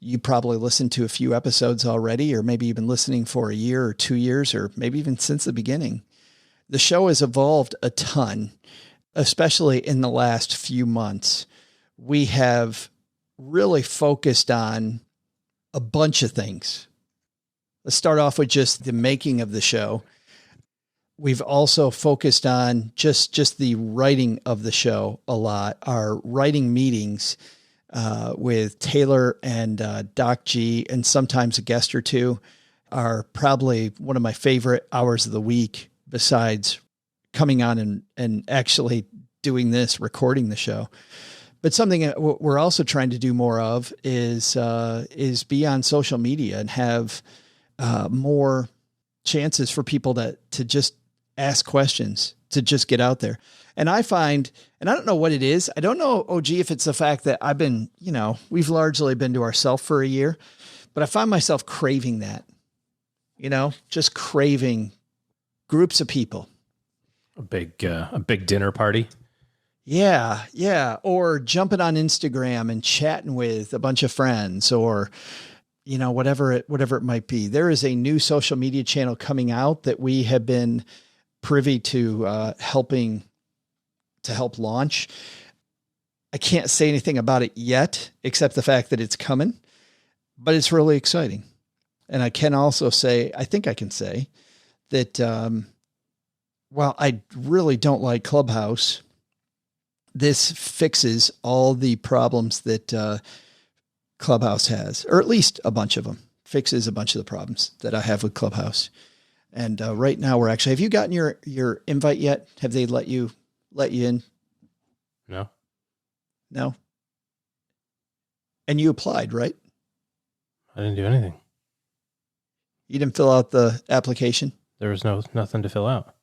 you probably listened to a few episodes already, or maybe you've been listening for a year or 2 years, or maybe even since the beginning. The show has evolved a ton, especially in the last few months. We have really focused on a bunch of things. Let's start off with just the making of the show. We've also focused on just the writing of the show a lot. Our writing meetings with Taylor and Doc G, and sometimes a guest or two, are probably one of my favorite hours of the week, besides coming on and actually doing this, recording the show. But something that we're also trying to do more of is be on social media and have more chances for people to just ask questions, to just get out there. And I find, and I don't know what it is. I don't know, OG, if it's the fact that I've been, we've largely been to ourselves for a year, but I find myself craving that, just craving groups of people. A big dinner party. Yeah. Yeah. Or jumping on Instagram and chatting with a bunch of friends, or, whatever it might be. There is a new social media channel coming out that we have been privy to help launch. I can't say anything about it yet, except the fact that it's coming, but it's really exciting. And I can also say, I think I can say that, while I really don't like Clubhouse, this fixes all the problems that Clubhouse has, or at least a bunch of them. Fixes a bunch of the problems that I have with Clubhouse. And right now we're actually, have you gotten your invite yet? Have they let you in? No. And you applied, right? I didn't do anything. You didn't fill out the application? There was nothing to fill out.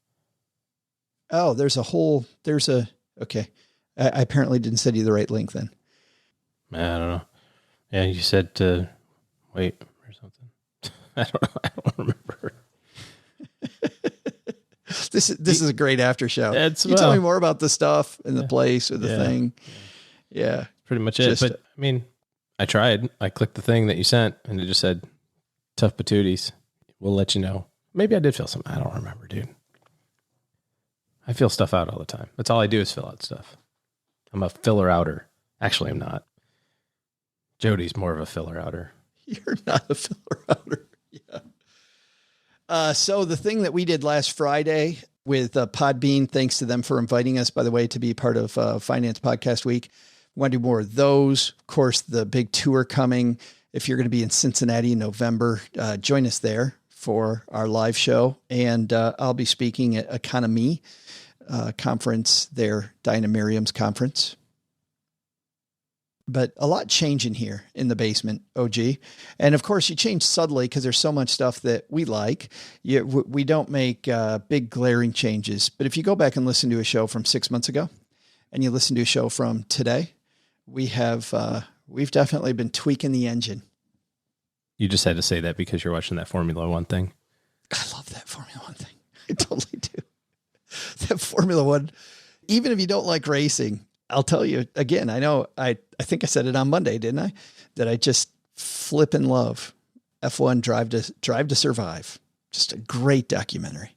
Oh, okay. I apparently didn't send you the right link then. I don't know. Yeah, you said to wait or something. I don't remember. This is a great after show. Tell me more about the stuff and the place or the thing. Yeah. Pretty much it. But I mean, I tried. I clicked the thing that you sent and it just said, tough patooties. We'll let you know. Maybe I did fill some. I don't remember, dude. I fill stuff out all the time. That's all I do is fill out stuff. I'm a filler outer. Actually, I'm not. Jody's more of a filler outer. You're not a filler outer. Yeah. So the thing that we did last Friday with Podbean, thanks to them for inviting us, by the way, to be part of Finance Podcast Week. We want to do more of those. Of course, the big tour coming. If you're going to be in Cincinnati in November, join us there for our live show. And I'll be speaking at Economy conference there, Diana Miriam's conference. But a lot changing here in the basement, OG. And of course, you change subtly because there's so much stuff that we like. We don't make big glaring changes. But if you go back and listen to a show from 6 months ago and you listen to a show from today, we've definitely been tweaking the engine. You just had to say that because you're watching that Formula One thing. I love that Formula One thing. I totally do. That Formula One, even if you don't like racing, I'll tell you again, I know I think I said it on Monday, didn't I? That I just flip in love F1 Drive to Survive. Just a great documentary.